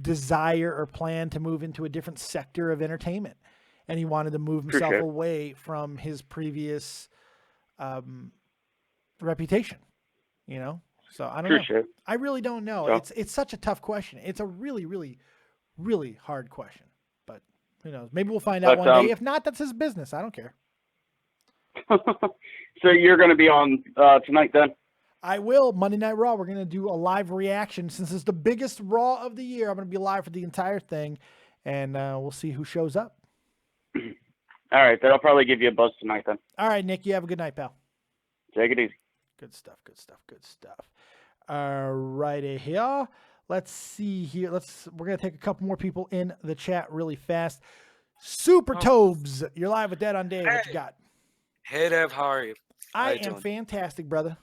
[SPEAKER 2] desire or plan to move into a different sector of entertainment. And he wanted to move himself away from his previous reputation, you know? So I don't know. I really don't know.
[SPEAKER 11] So-
[SPEAKER 2] It's such a tough question. It's a really, really, really hard question. But who knows? Maybe we'll find out
[SPEAKER 11] But,
[SPEAKER 2] one day. If not, that's his business. I don't care.
[SPEAKER 11] So you're going to be on tonight then?
[SPEAKER 2] I will. Monday Night Raw. We're going to do a live reaction. Since it's the biggest Raw of the year, I'm going to be live for the entire thing. And we'll see who shows up.
[SPEAKER 11] All right, that'll probably give you a buzz tonight then.
[SPEAKER 2] All right, Nick. You have a good night, pal.
[SPEAKER 11] Take it easy.
[SPEAKER 2] Good stuff. Good stuff. Good stuff. All righty here. Let's see here. We're going to take a couple more people in the chat really fast. Super Tobes, you're live with Dead on Dave. What you got?
[SPEAKER 12] Hey Dev, how are you? How
[SPEAKER 2] I
[SPEAKER 12] you
[SPEAKER 2] am
[SPEAKER 12] doing?
[SPEAKER 2] fantastic, brother.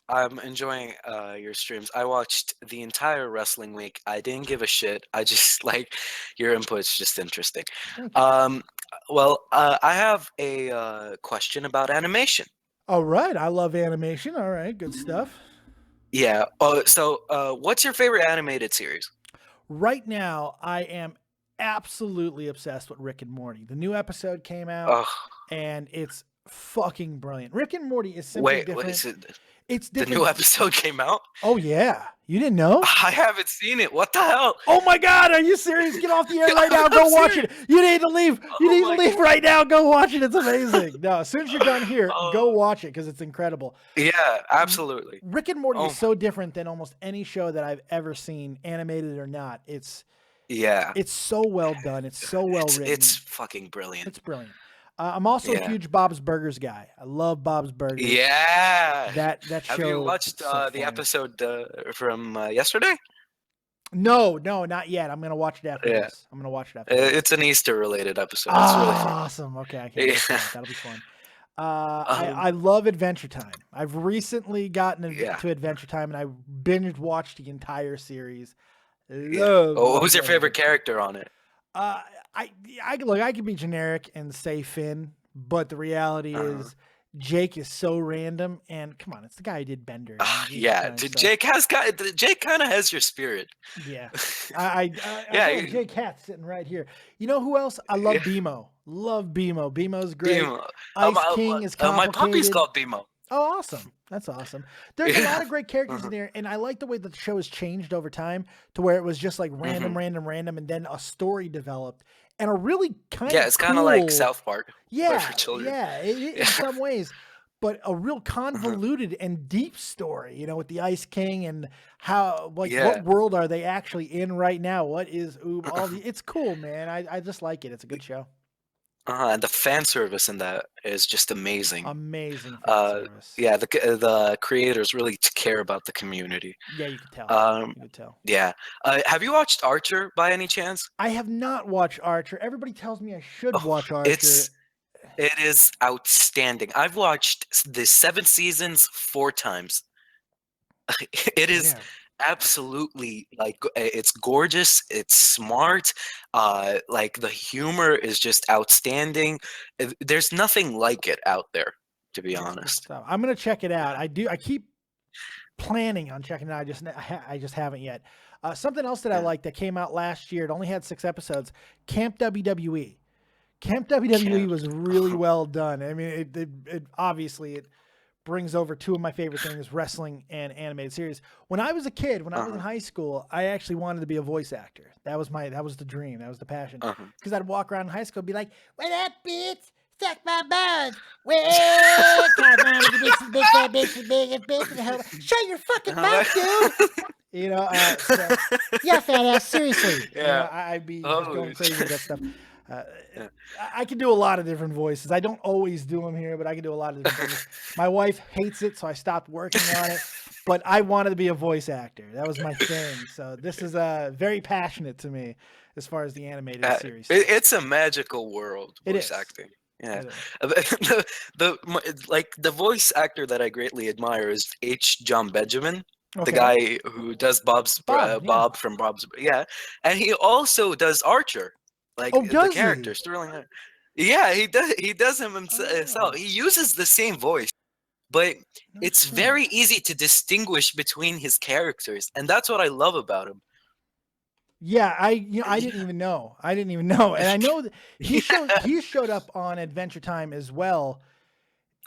[SPEAKER 12] I'm enjoying your streams. I watched the entire wrestling week. I didn't give a shit. I just like your input's just interesting. Well, I have a question about animation.
[SPEAKER 2] All right. I love animation. All right. Good stuff.
[SPEAKER 12] Yeah. So what's your favorite animated series?
[SPEAKER 2] Right now, I am absolutely obsessed with Rick and Morty. The new episode came out,
[SPEAKER 12] Ugh.
[SPEAKER 2] and it's fucking brilliant. Rick and Morty is simply
[SPEAKER 12] Wait,
[SPEAKER 2] different.
[SPEAKER 12] what is it?
[SPEAKER 2] It's
[SPEAKER 12] The
[SPEAKER 2] different.
[SPEAKER 12] new episode came out?
[SPEAKER 2] Oh, yeah. You didn't know?
[SPEAKER 12] I haven't seen it. What the hell?
[SPEAKER 2] Oh my God, are you serious? Get off the air right now. Go watch it. You need to leave. You need to leave right now. Go watch it. It's amazing. No, as soon as you're done here, go watch it because it's incredible.
[SPEAKER 12] Yeah, absolutely.
[SPEAKER 2] Rick and Morty
[SPEAKER 12] Oh
[SPEAKER 2] is so different than almost any show that I've ever seen, animated or not. It's so well done. It's so well written.
[SPEAKER 12] It's fucking brilliant.
[SPEAKER 2] It's brilliant. I'm also a
[SPEAKER 12] Yeah.
[SPEAKER 2] huge Bob's Burgers guy. I love Bob's Burgers.
[SPEAKER 12] Yeah.
[SPEAKER 2] That show.
[SPEAKER 12] Have you watched
[SPEAKER 2] is so
[SPEAKER 12] the
[SPEAKER 2] funny.
[SPEAKER 12] episode from yesterday?
[SPEAKER 2] No, not yet. I'm gonna watch it after
[SPEAKER 12] Yeah.
[SPEAKER 2] this. I'm gonna watch it after this.
[SPEAKER 12] It's an Easter related episode. It's really fun.
[SPEAKER 2] Awesome. Okay, I can't wait for
[SPEAKER 12] Yeah.
[SPEAKER 2] that. That'll be fun. I love Adventure Time. I've recently gotten to Adventure Time, and I binge watched the entire series.
[SPEAKER 12] Who's your favorite character on it?
[SPEAKER 2] I could be generic and say Finn, but the reality is Jake is so random. And come on, it's the guy who did Bender. I mean,
[SPEAKER 12] Yeah,
[SPEAKER 2] Jesus
[SPEAKER 12] dude,
[SPEAKER 2] Christ, so-
[SPEAKER 12] Jake kind of has your spirit.
[SPEAKER 2] Yeah, I
[SPEAKER 12] Yeah,
[SPEAKER 2] got Jake Hat's sitting right here. You know who else? I love BMO. Love BMO. BMO's great.
[SPEAKER 12] Bimo.
[SPEAKER 2] Ice King is
[SPEAKER 12] my
[SPEAKER 2] complicated.
[SPEAKER 12] puppy's called Bimo.
[SPEAKER 2] Oh, awesome. That's awesome. There's a lot of great characters
[SPEAKER 12] Uh-huh.
[SPEAKER 2] in there, and I like the way that the show has changed over time to where it was just like random, and then a story developed, and a really kind of
[SPEAKER 12] Yeah, it's kind of like
[SPEAKER 2] cool-
[SPEAKER 12] South Park. but
[SPEAKER 2] Yeah,
[SPEAKER 12] for children.
[SPEAKER 2] yeah, in some ways, but a real convoluted and deep story, you know, with the Ice King and how, like,
[SPEAKER 12] Yeah.
[SPEAKER 2] what world are they actually in right now? What is all the? It's cool, man. I just like it. It's a good show.
[SPEAKER 12] And the fan service in that is just amazing.
[SPEAKER 2] Amazing fan service.
[SPEAKER 12] Yeah, the creators really care about the community.
[SPEAKER 2] Yeah, you can tell. You can tell.
[SPEAKER 12] Yeah. Have you watched Archer by any chance?
[SPEAKER 2] I have not watched Archer. Everybody tells me I should watch Archer.
[SPEAKER 12] It is outstanding. I've watched the 7 seasons 4 times. It is absolutely like it's gorgeous. It's smart. Like the humor is just outstanding. There's nothing like it out there, to be honest.
[SPEAKER 2] So I'm gonna check it out. I keep planning on checking it out. I just haven't yet. Something else that I like that came out last year. It only had 6 episodes. Camp WWE. Camp WWE was really well done. I mean, it obviously it brings over 2 of my favorite things: wrestling and animated series. When I was a kid, when I was in high school, I actually wanted to be a voice actor. That was the dream. That was the passion. Because I'd walk around in high school and be like, "What up, bitch? Suck my balls. Well, come on, you big fat bitch, big. Shut your fucking mouth, dude." You know, yeah, fat ass. Seriously. You know, I'd be just going crazy with that stuff. I can do a lot of different voices. I don't always do them here, but I can do a lot of different things. My wife hates it, so I stopped working on it. But I wanted to be a voice actor. That was my thing. So this is very passionate to me as far as the animated series.
[SPEAKER 12] It's a magical world,
[SPEAKER 2] It
[SPEAKER 12] voice
[SPEAKER 2] is.
[SPEAKER 12] acting. Yeah. The voice actor that I greatly admire is H. John Benjamin, the guy who does Bob from Bob's. Yeah, and he also does Archer, like the character Sterling. Yeah, he does. He does him himself. He uses the same voice, but it's very easy to distinguish between his characters, and that's what I love about him.
[SPEAKER 2] Yeah, I didn't even know. And I know that he showed up on Adventure Time as well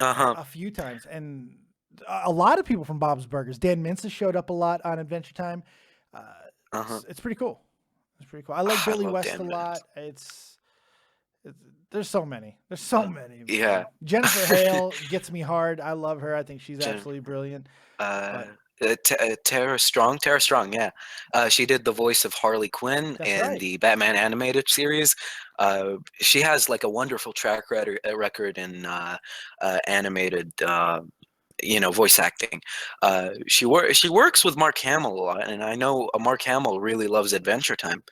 [SPEAKER 2] a few times, and a lot of people from Bob's Burgers. Dan Mintz has showed up a lot on Adventure Time. It's pretty cool. It's pretty cool. I like Billy West a lot. There's so many.
[SPEAKER 12] Yeah.
[SPEAKER 2] Jennifer Hale gets me hard. I love her. I think she's absolutely brilliant.
[SPEAKER 12] Tara Strong, yeah. She did the voice of Harley Quinn in the Batman animated series. She has like a wonderful track record in animated, voice acting. She works with Mark Hamill a lot, and I know Mark Hamill really loves Adventure Time.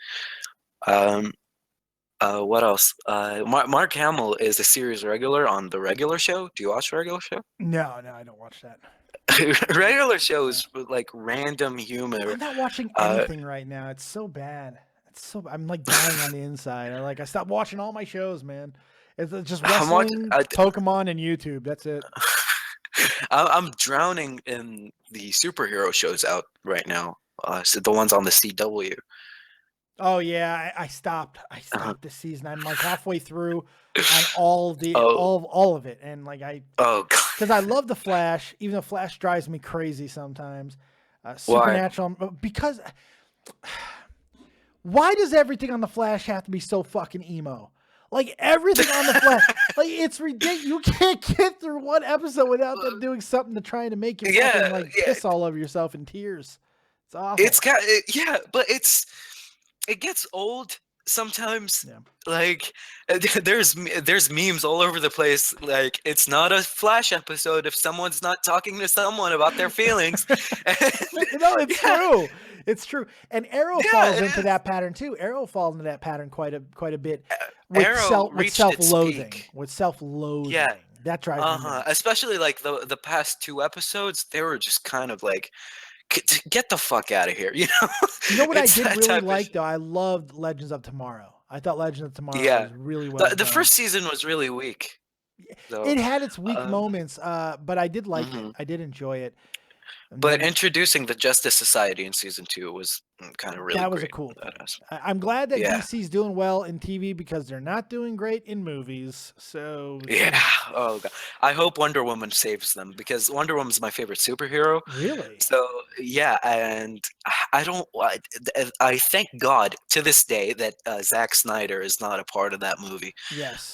[SPEAKER 12] What else? Mark Hamill is a series regular on The Regular Show. Do you watch The Regular Show?
[SPEAKER 2] No, I don't watch that.
[SPEAKER 12] Regular shows with like random humor.
[SPEAKER 2] I'm not watching anything right now. It's so bad. I'm like dying on the inside. I stopped watching all my shows, man. It's just wrestling, Pokemon, and YouTube. That's it.
[SPEAKER 12] I'm drowning in the superhero shows out right now. So the ones on the CW.
[SPEAKER 2] Oh yeah, I stopped. I stopped this season. I'm like halfway through on all of it, and because I love the Flash, even though Flash drives me crazy sometimes. Supernatural, because why does everything on the Flash have to be so fucking emo? Like everything on the Flash, like it's ridiculous. You can't get through one episode without them doing something to try to make you fucking piss all over yourself in tears. It's awful.
[SPEAKER 12] But it gets old sometimes. Like there's memes all over the place. Like it's not a Flash episode if someone's not talking to someone about their feelings.
[SPEAKER 2] It's true. It's true. And Arrow falls into that pattern too. Arrow falls into that pattern quite a bit with self-loathing. With self-loathing.
[SPEAKER 12] Yeah.
[SPEAKER 2] That drives me nuts.
[SPEAKER 12] Especially like the past 2 episodes, they were just kind of like, get the fuck out of here,
[SPEAKER 2] You know what I did really like though? I loved Legends of Tomorrow. I thought Legends of Tomorrow was really well done.
[SPEAKER 12] The first season was really weak. So,
[SPEAKER 2] it had its weak moments, but I did like it. I did enjoy it.
[SPEAKER 12] But introducing the Justice Society in season 2 was kind of really
[SPEAKER 2] that was
[SPEAKER 12] great.
[SPEAKER 2] A cool thing. I'm glad that DC's doing well in TV because they're not doing great in movies. So
[SPEAKER 12] oh god, I hope Wonder Woman saves them because Wonder Woman's my favorite superhero.
[SPEAKER 2] Really?
[SPEAKER 12] So and I thank God to this day that Zack Snyder is not a part of that movie.
[SPEAKER 2] Yes.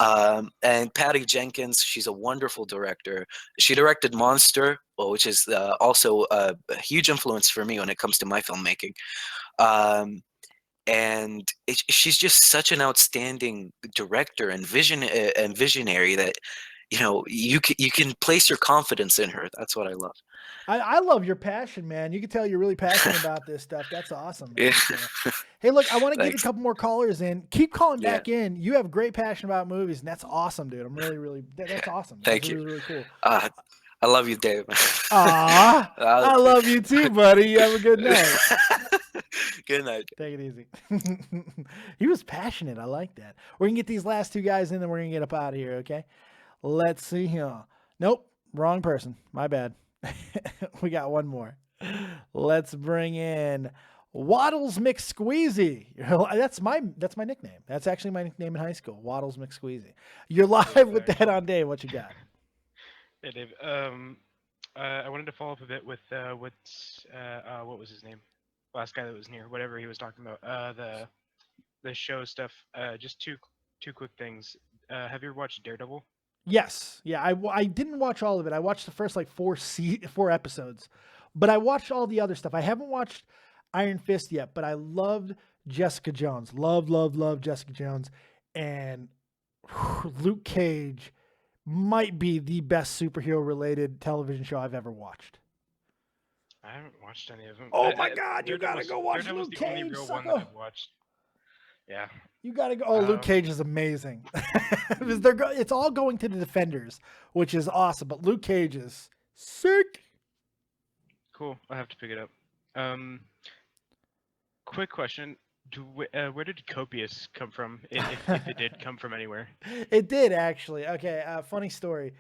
[SPEAKER 12] And Patty Jenkins, she's a wonderful director. She directed Monster, which is also a huge influence for me when it comes to my filmmaking. And she's just such an outstanding director and visionary that you can place your confidence in her. That's what I love.
[SPEAKER 2] I love your passion, man. You can tell you're really passionate about this stuff. That's awesome.
[SPEAKER 12] Yeah.
[SPEAKER 2] Hey, look, I want to get a couple more callers in. Keep calling back in. You have great passion about movies, and that's awesome, dude. I'm really that's awesome.
[SPEAKER 12] Thank you.
[SPEAKER 2] Really, really cool.
[SPEAKER 12] I love you, Dave.
[SPEAKER 2] Aw, I love you too, buddy. You have a good night.
[SPEAKER 12] Good night.
[SPEAKER 2] Take it easy. He was passionate. I like that. We're going to get these last 2 guys in, then we're going to get up out of here, okay? Let's see here. Nope, wrong person. My bad. We got one more. Let's bring in Waddles McSqueezy. That's my nickname. That's actually my nickname in high school, Waddles McSqueezy. You're live with that on Dave. What you got?
[SPEAKER 13] Hey, Dave. I wanted to follow up a bit with what was his name? Last guy that was near, whatever he was talking about. The show stuff. Just two quick things. Have you ever watched Daredevil?
[SPEAKER 2] Yes. Yeah. I didn't watch all of it. I watched the first like 4 episodes, but I watched all the other stuff. I haven't watched Iron Fist yet, but I loved Jessica Jones. Love Jessica Jones. and Luke Cage might be the best superhero related television show I've ever watched.
[SPEAKER 13] I haven't watched any of them.
[SPEAKER 2] Oh my God, you gotta go watch
[SPEAKER 13] Daredevil's
[SPEAKER 2] Luke
[SPEAKER 13] the only
[SPEAKER 2] Cage,
[SPEAKER 13] real one
[SPEAKER 2] sucker.
[SPEAKER 13] that I've watched. Yeah.
[SPEAKER 2] You gotta go. Oh, Luke Cage is amazing. Because it's all going to the Defenders, which is awesome. But Luke Cage is sick.
[SPEAKER 13] Cool. I'll have to pick it up. Quick question. Where did Copious come from, if it did come from anywhere?
[SPEAKER 2] It did, actually. Okay, funny story.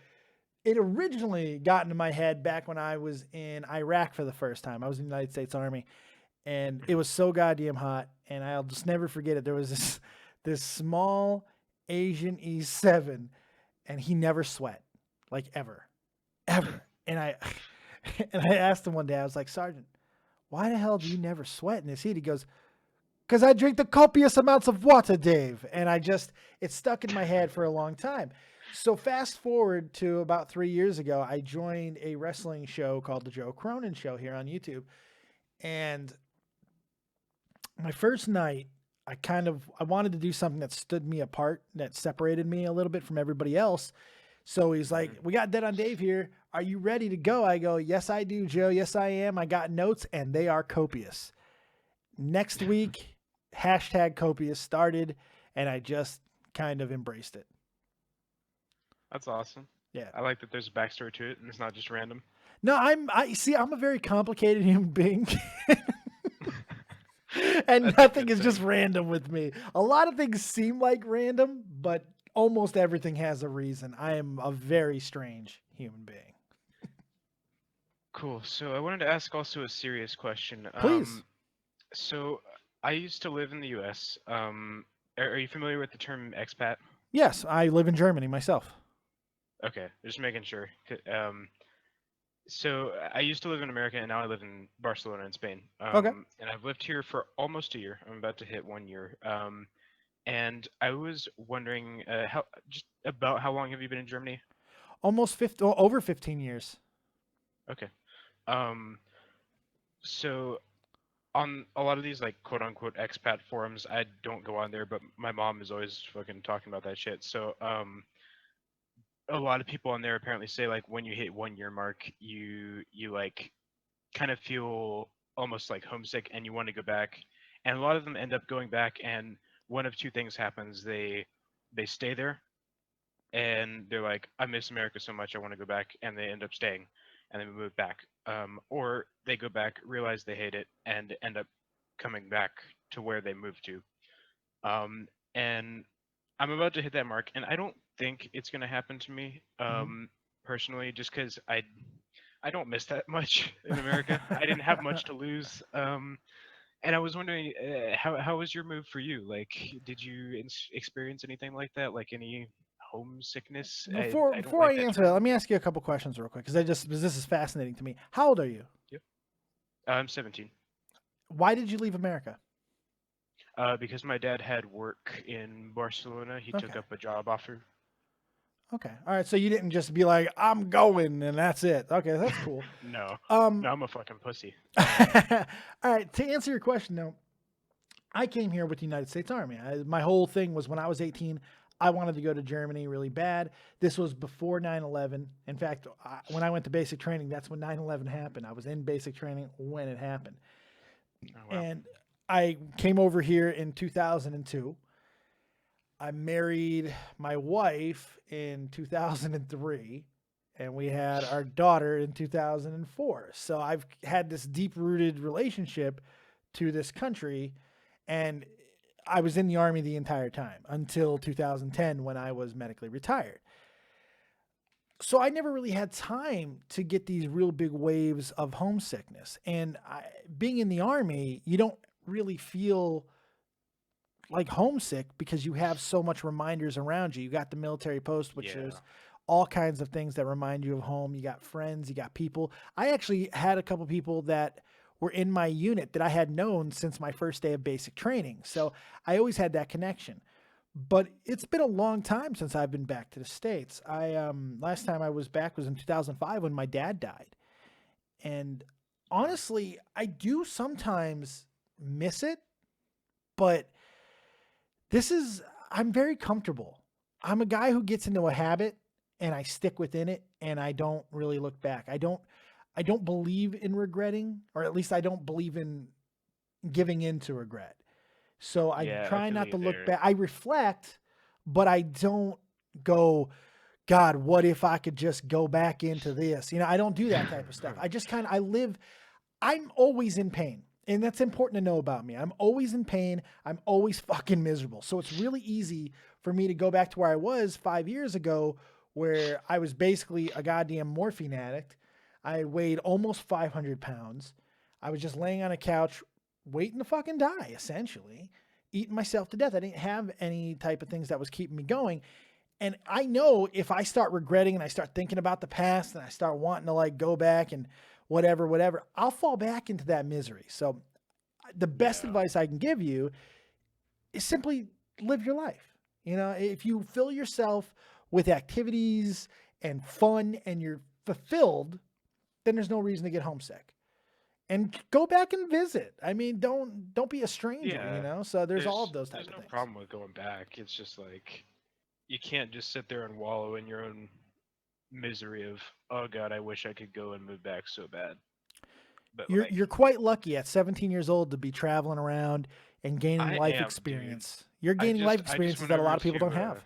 [SPEAKER 2] It originally got into my head back when I was in Iraq for the first time. I was in the United States Army, and it was so goddamn hot, and I'll just never forget it. There was this small Asian E7, and he never sweat, like ever. And I asked him one day, I was like, Sergeant, why the hell do you never sweat in this heat? He goes, because I drink the copious amounts of water, Dave. And it stuck in my head for a long time. So fast forward to about 3 years ago, I joined a wrestling show called the Joe Cronin Show here on YouTube. And my first night, I wanted to do something that stood me apart, that separated me a little bit from everybody else. So he's like, we got Dead on Dave here. Are you ready to go? I go, yes, I do, Joe. Yes, I am. I got notes, and they are copious. Next week, #copious started, and I just kind of embraced it.
[SPEAKER 13] That's awesome.
[SPEAKER 2] Yeah.
[SPEAKER 13] I like that there's a backstory to it, and it's not just random.
[SPEAKER 2] No, I'm a very complicated human being. And nothing is just random with me. A lot of things seem like random, but almost everything has a reason. I am a very strange human being.
[SPEAKER 13] Cool. So I wanted to ask also a serious question.
[SPEAKER 2] Please.
[SPEAKER 13] So I used to live in the U.S. Are you familiar with the term expat?
[SPEAKER 2] Yes, I live in Germany myself.
[SPEAKER 13] Okay, just making sure. So I used to live in America, and now I live in Barcelona in Spain.
[SPEAKER 2] Okay.
[SPEAKER 13] And I've lived here for almost a year. I'm about to hit 1 year. And I was wondering how long have you been in Germany?
[SPEAKER 2] Over 15 years.
[SPEAKER 13] Okay. So on a lot of these like quote unquote expat forums, I don't go on there, but my mom is always fucking talking about that shit. So a lot of people on there apparently say like when you hit 1 year mark, you like kind of feel almost like homesick and you want to go back. And a lot of them end up going back, and one of two things happens. They stay there and they're like, I miss America so much, I want to go back, and they end up staying and then move back. Or they go back, realize they hate it, and end up coming back to where they moved to. And I'm about to hit that mark, and I don't think it's going to happen to me personally, just because I don't miss that much in America. I didn't have much to lose. And I was wondering, how was your move for you? Like, did you experience anything like that? Like any homesickness?
[SPEAKER 2] Before I answer that, let me ask you a couple questions real quick, because this is fascinating to me. How old are you?
[SPEAKER 13] Yep. I'm 17.
[SPEAKER 2] Why did you leave America?
[SPEAKER 13] Because my dad had work in Barcelona. He took up a job offer.
[SPEAKER 2] Okay. All right. So you didn't just be like, I'm going, and that's it. Okay. That's cool.
[SPEAKER 13] No. No, I'm a fucking pussy.
[SPEAKER 2] All right. To answer your question, though, I came here with the United States Army. My whole thing was when I was 18, I wanted to go to Germany really bad. This was before 9/11. In fact, when I went to basic training, that's when 9/11 happened. I was in basic training when it happened. Oh, wow. And I came over here in 2002. I married my wife in 2003, and we had our daughter in 2004. So I've had this deep-rooted relationship to this country, and I was in the Army the entire time until 2010 when I was medically retired. So I never really had time to get these real big waves of homesickness. And being in the Army, you don't really feel like homesick because you have so much reminders around you. You got the military post, which is all kinds of things that remind you of home. You got friends, you got people. I actually had a couple people that were in my unit that I had known since my first day of basic training. So I always had that connection. But it's been a long time since I've been back to the States. Last time I was back was in 2005 when my dad died. And honestly, I do sometimes miss it, but I'm very comfortable. I'm a guy who gets into a habit and I stick within it and I don't really look back. I don't believe in regretting, or at least I don't believe in giving in to regret. So I
[SPEAKER 13] Yeah, I
[SPEAKER 2] try
[SPEAKER 13] feel
[SPEAKER 2] not
[SPEAKER 13] you
[SPEAKER 2] to look
[SPEAKER 13] there.
[SPEAKER 2] back. I reflect, but I don't go, God, what if I could just go back into this? I don't do that type of stuff. I just I'm always in pain. And that's important to know about me. I'm always in pain. I'm always fucking miserable. So it's really easy for me to go back to where I was 5 years ago, where I was basically a goddamn morphine addict. I weighed almost 500 pounds. I was just laying on a couch waiting to fucking die, essentially, eating myself to death. I didn't have any type of things that was keeping me going. And I know if I start regretting and I start thinking about the past and I start wanting to like go back and whatever, I'll fall back into that misery. So the best advice I can give you is simply live your life. If you fill yourself with activities and fun and you're fulfilled, then there's no reason to get homesick. And go back and visit. I mean, don't be a stranger, So there's all of those types of
[SPEAKER 13] There's no
[SPEAKER 2] things.
[SPEAKER 13] problem with going back. It's just like you can't just sit there and wallow in your own misery of, oh God, I wish I could go and move back so bad. But
[SPEAKER 2] You're quite lucky at 17 years old to be traveling around and gaining
[SPEAKER 13] I
[SPEAKER 2] life
[SPEAKER 13] am,
[SPEAKER 2] experience.
[SPEAKER 13] dude.
[SPEAKER 2] You're gaining life
[SPEAKER 13] I just
[SPEAKER 2] experiences
[SPEAKER 13] went
[SPEAKER 2] that a lot
[SPEAKER 13] over
[SPEAKER 2] of people
[SPEAKER 13] to,
[SPEAKER 2] don't have.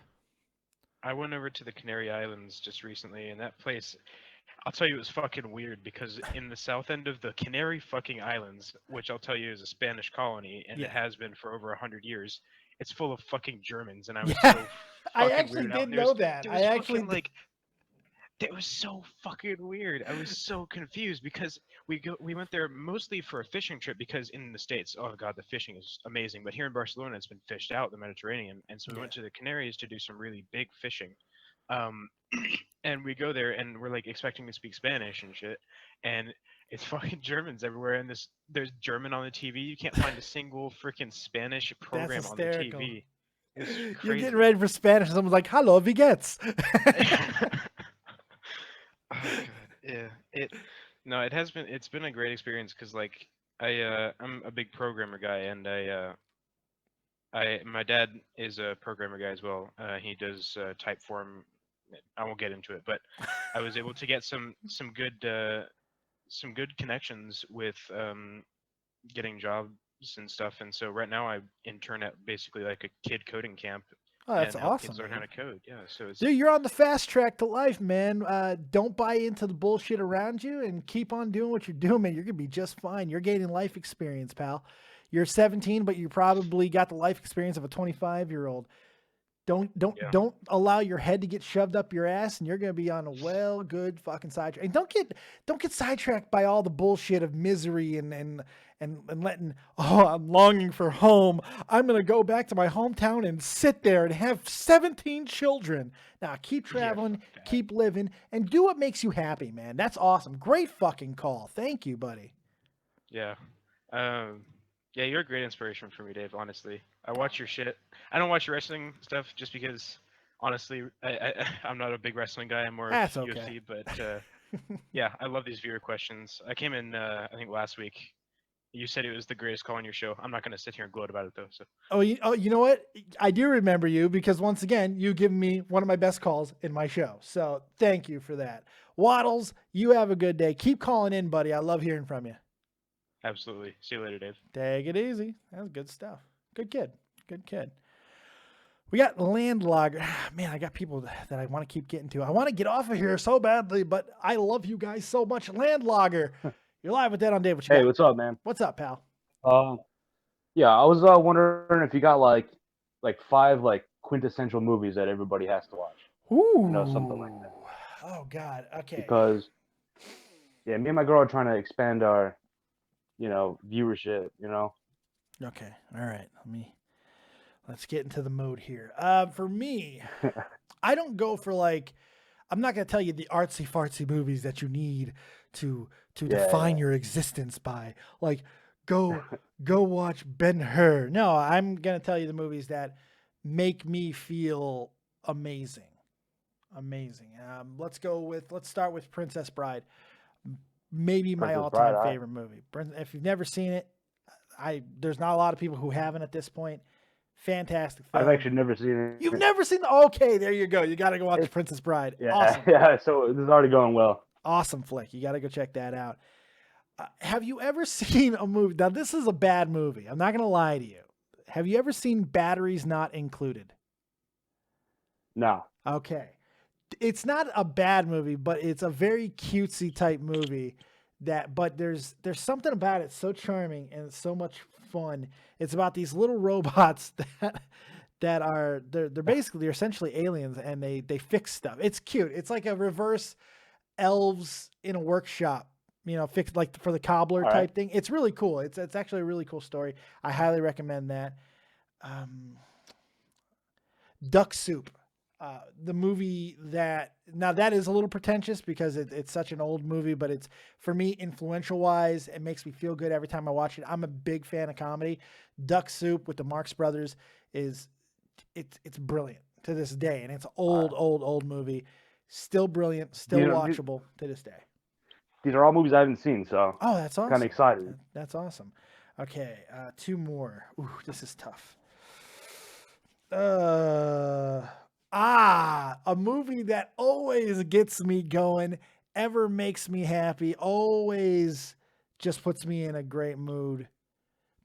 [SPEAKER 13] I went over to the Canary Islands just recently, and that place, I'll tell you, it was fucking weird because in the south end of the Canary fucking Islands, which I'll tell you is a Spanish colony, and it has been for over 100 years, it's full of fucking Germans, and I was so fucking
[SPEAKER 2] I actually
[SPEAKER 13] weirded out.
[SPEAKER 2] did
[SPEAKER 13] And
[SPEAKER 2] know that.
[SPEAKER 13] There
[SPEAKER 2] I
[SPEAKER 13] was
[SPEAKER 2] actually
[SPEAKER 13] fucking, like, it was so fucking weird. I was so confused because we went there mostly for a fishing trip because in the States, oh God, the fishing is amazing. But here in Barcelona, it's been fished out, the Mediterranean. And so we went to the Canaries to do some really big fishing. And we go there and we're like expecting to speak Spanish and shit. And it's fucking Germans everywhere. And there's German on the TV. You can't find a single freaking Spanish program on the
[SPEAKER 2] hysterical.
[SPEAKER 13] TV. It's crazy.
[SPEAKER 2] You're getting ready for Spanish. Someone's like, "Hello, wie geht's?"
[SPEAKER 13] Oh God, yeah. It's been a great experience because like I'm a big programmer guy and my dad is a programmer guy as well. He does Typeform. I won't get into it, but I was able to get some good connections with getting jobs and stuff. And so right now I intern at basically like a kid coding camp.
[SPEAKER 2] Oh, that's
[SPEAKER 13] and help
[SPEAKER 2] awesome,
[SPEAKER 13] kids learn
[SPEAKER 2] man.
[SPEAKER 13] how to code. Yeah, so it's
[SPEAKER 2] Dude, you're on the fast track to life, man. Don't buy into the bullshit around you and keep on doing what you're doing, man. You're going to be just fine. You're gaining life experience, pal. You're 17, but you probably got the life experience of a 25-year-old. Don't allow your head to get shoved up your ass, and you're going to be on a good fucking sidetrack. And don't get sidetracked by all the bullshit of misery and letting, I'm longing for home. I'm going to go back to my hometown and sit there and have 17 children. Now, keep traveling, keep living, and do what makes you happy, man. That's awesome. Great fucking call. Thank you, buddy.
[SPEAKER 13] Yeah. Yeah, you're a great inspiration for me, Dave, honestly. I watch your shit. I don't watch your wrestling stuff just because, honestly, I'm not a big wrestling guy. I'm more
[SPEAKER 2] That's
[SPEAKER 13] of
[SPEAKER 2] okay.
[SPEAKER 13] UFC, but yeah, I love these viewer questions. I came in, I think last week. You said it was the greatest call on your show. I'm not going to sit here and gloat about it, though. So.
[SPEAKER 2] You know what? I do remember you because, once again, you give me one of my best calls in my show. So thank you for that. Waddles, you have a good day. Keep calling in, buddy. I love hearing from you.
[SPEAKER 13] Absolutely. See you later, Dave.
[SPEAKER 2] Take it easy. That's good stuff. Good kid. Good kid. We got Landlogger. Man, I got people that I want to keep getting to. I want to get off of here so badly, but I love you guys so much. Landlogger. You're live with that on Dave. What you
[SPEAKER 14] Hey,
[SPEAKER 2] got?
[SPEAKER 14] what's up, man?
[SPEAKER 2] What's up, pal?
[SPEAKER 14] Yeah, I was wondering if you got like 5 like quintessential movies that everybody has to watch.
[SPEAKER 2] Ooh.
[SPEAKER 14] You know, something like that.
[SPEAKER 2] Oh God. Okay.
[SPEAKER 14] Because yeah, me and my girl are trying to expand our, viewership.
[SPEAKER 2] Okay. All right. Let's get into the mode here. For me, I don't go for I'm not gonna tell you the artsy fartsy movies that you need to define your existence by. Like, go watch Ben-Hur. No, I'm gonna tell you the movies that make me feel amazing. Amazing. Let's start with Princess Bride. Maybe my
[SPEAKER 14] Princess
[SPEAKER 2] all-time
[SPEAKER 14] Bride,
[SPEAKER 2] favorite movie. If you've never seen it, there's not a lot of people who haven't at this point. Fantastic film.
[SPEAKER 14] I've actually never seen it.
[SPEAKER 2] You've never seen okay, there you go. You got to go watch Princess Bride.
[SPEAKER 14] Yeah,
[SPEAKER 2] Awesome.
[SPEAKER 14] yeah. So this is already going well.
[SPEAKER 2] Awesome flick. You got to go check that out. Have you ever seen a movie? Now, this is a bad movie. I'm not going to lie to you. Have you ever seen Batteries Not Included?
[SPEAKER 14] No.
[SPEAKER 2] Okay. It's not a bad movie, but it's a very cutesy type movie but there's something about it so charming and so much fun. It's about these little robots they're essentially aliens, and they fix stuff. It's cute. It's like a reverse Elves in a workshop, fixed like for the cobbler type thing. It's really cool. It's actually a really cool story. I highly recommend that. Duck Soup. The movie that is a little pretentious because it's such an old movie, but it's, for me, influential wise, it makes me feel good every time I watch it. I'm a big fan of comedy. Duck Soup with the Marx Brothers it's brilliant to this day, and it's old movie, still brilliant, still watchable to this day.
[SPEAKER 14] These are all movies I haven't seen, so
[SPEAKER 2] that's awesome.
[SPEAKER 14] Kind of excited.
[SPEAKER 2] That's awesome. Okay, 2 more. Ooh, this is tough. A movie that always gets me going, ever makes me happy, always just puts me in a great mood.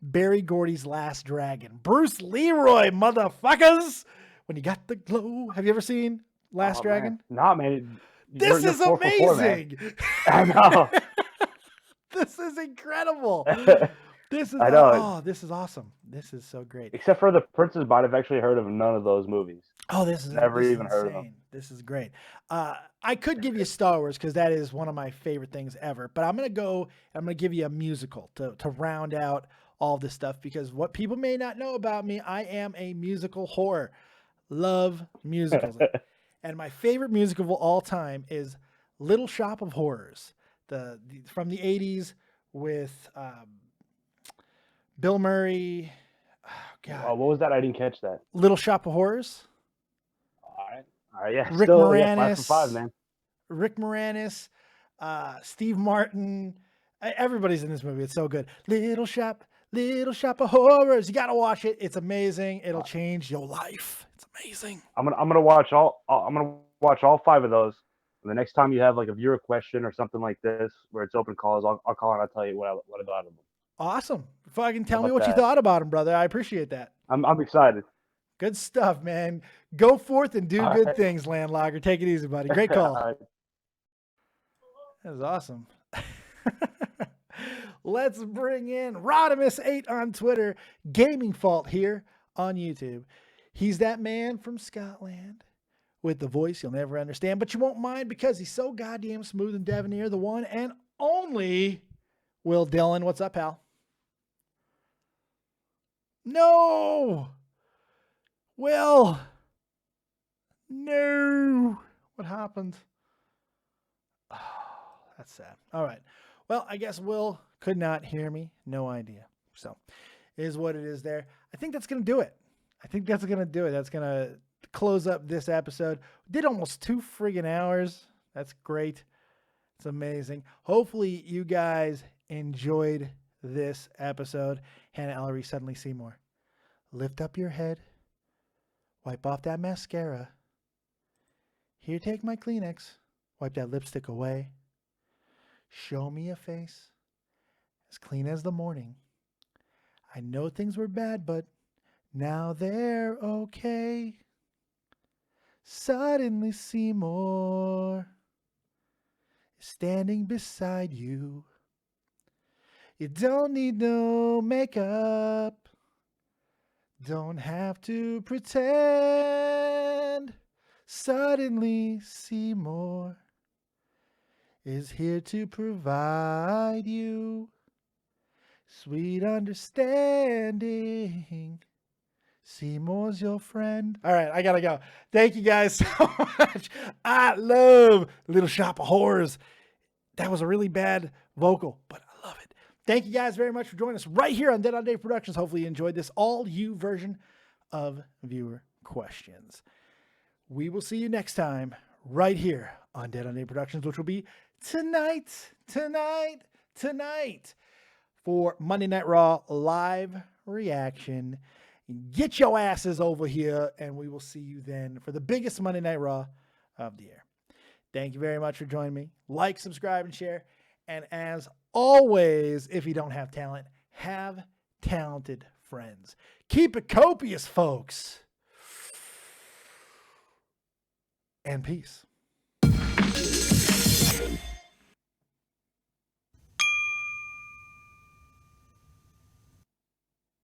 [SPEAKER 2] Barry Gordy's Last Dragon. Bruce Leroy, motherfuckers! When you got the glow. Have you ever seen Last Dragon?
[SPEAKER 14] Nah, man.
[SPEAKER 2] This is amazing!
[SPEAKER 14] I know.
[SPEAKER 2] This is incredible. This is this is awesome. This is so great.
[SPEAKER 14] Except for The Princess Bride, I've actually heard of none of those movies.
[SPEAKER 2] Oh, this is
[SPEAKER 14] never even
[SPEAKER 2] insane.
[SPEAKER 14] heard of them.
[SPEAKER 2] This is great. I could give you Star Wars because that is one of my favorite things ever. But I'm gonna give you a musical to round out all this stuff, because what people may not know about me, I am a musical whore. Love musicals. And my favorite musical of all time is Little Shop of Horrors, from the 80s with Bill Murray. Oh, God.
[SPEAKER 14] What was that? I didn't catch that.
[SPEAKER 2] Little Shop of Horrors.
[SPEAKER 14] All right, yeah.
[SPEAKER 2] Rick
[SPEAKER 14] still,
[SPEAKER 2] Moranis.
[SPEAKER 14] 5 for 5, man.
[SPEAKER 2] Rick Moranis, Steve Martin. Everybody's in this movie. It's so good. Little Shop of Horrors. You gotta watch it. It's amazing. It'll change your life. It's amazing.
[SPEAKER 14] I'm gonna watch all 5 of those. And the next time you have like a viewer question or something like this where it's open calls, I'll call and I'll tell you what I thought of them.
[SPEAKER 2] Awesome. Fucking tell me
[SPEAKER 14] about
[SPEAKER 2] what you
[SPEAKER 14] that?
[SPEAKER 2] thought about him, brother. I appreciate that.
[SPEAKER 14] I'm excited.
[SPEAKER 2] Good stuff, man. Go forth and do
[SPEAKER 14] All
[SPEAKER 2] good
[SPEAKER 14] right.
[SPEAKER 2] things, Landlogger. Take it easy, buddy. Great call.
[SPEAKER 14] All right.
[SPEAKER 2] That was awesome. Let's bring in Rodimus8 on Twitter, Gaming Fault here on YouTube. He's that man from Scotland with the voice you'll never understand, but you won't mind because he's so goddamn smooth and debonair. The one and only Will Dillon. What's up, pal? No! Will! No! What happened? Oh, that's sad. All right. Well, I guess Will could not hear me. No idea. So, it is what it is there. I think that's going to do it. That's going to close up this episode. Did almost 2 friggin' hours. That's great. It's amazing. Hopefully, you guys enjoyed this episode. Hannah Ellery, Suddenly Seymour. Lift up your head. Wipe off that mascara. Here, take my Kleenex. Wipe that lipstick away. Show me a face as clean as the morning. I know things were bad, but now they're okay. Suddenly Seymour is standing beside you. You don't need no makeup. Don't have to pretend. Suddenly Seymour is here to provide you sweet understanding. Seymour's your friend. All right, I gotta go. Thank you guys so much. I love Little Shop of Horrors. That was a really bad vocal, but I love it. Thank you guys very much for joining us right here on Dead on Dave Productions. Hopefully you enjoyed this all-you version of viewer questions. We will see you next time right here on Dead on Dave Productions, which will be tonight for Monday Night Raw live reaction. Get your asses over here, and we will see you then for the biggest Monday Night Raw of the year. Thank you very much for joining me. Like, subscribe, and share. And as always, if you don't have talent, have talented friends. Keep it copious, folks. And peace.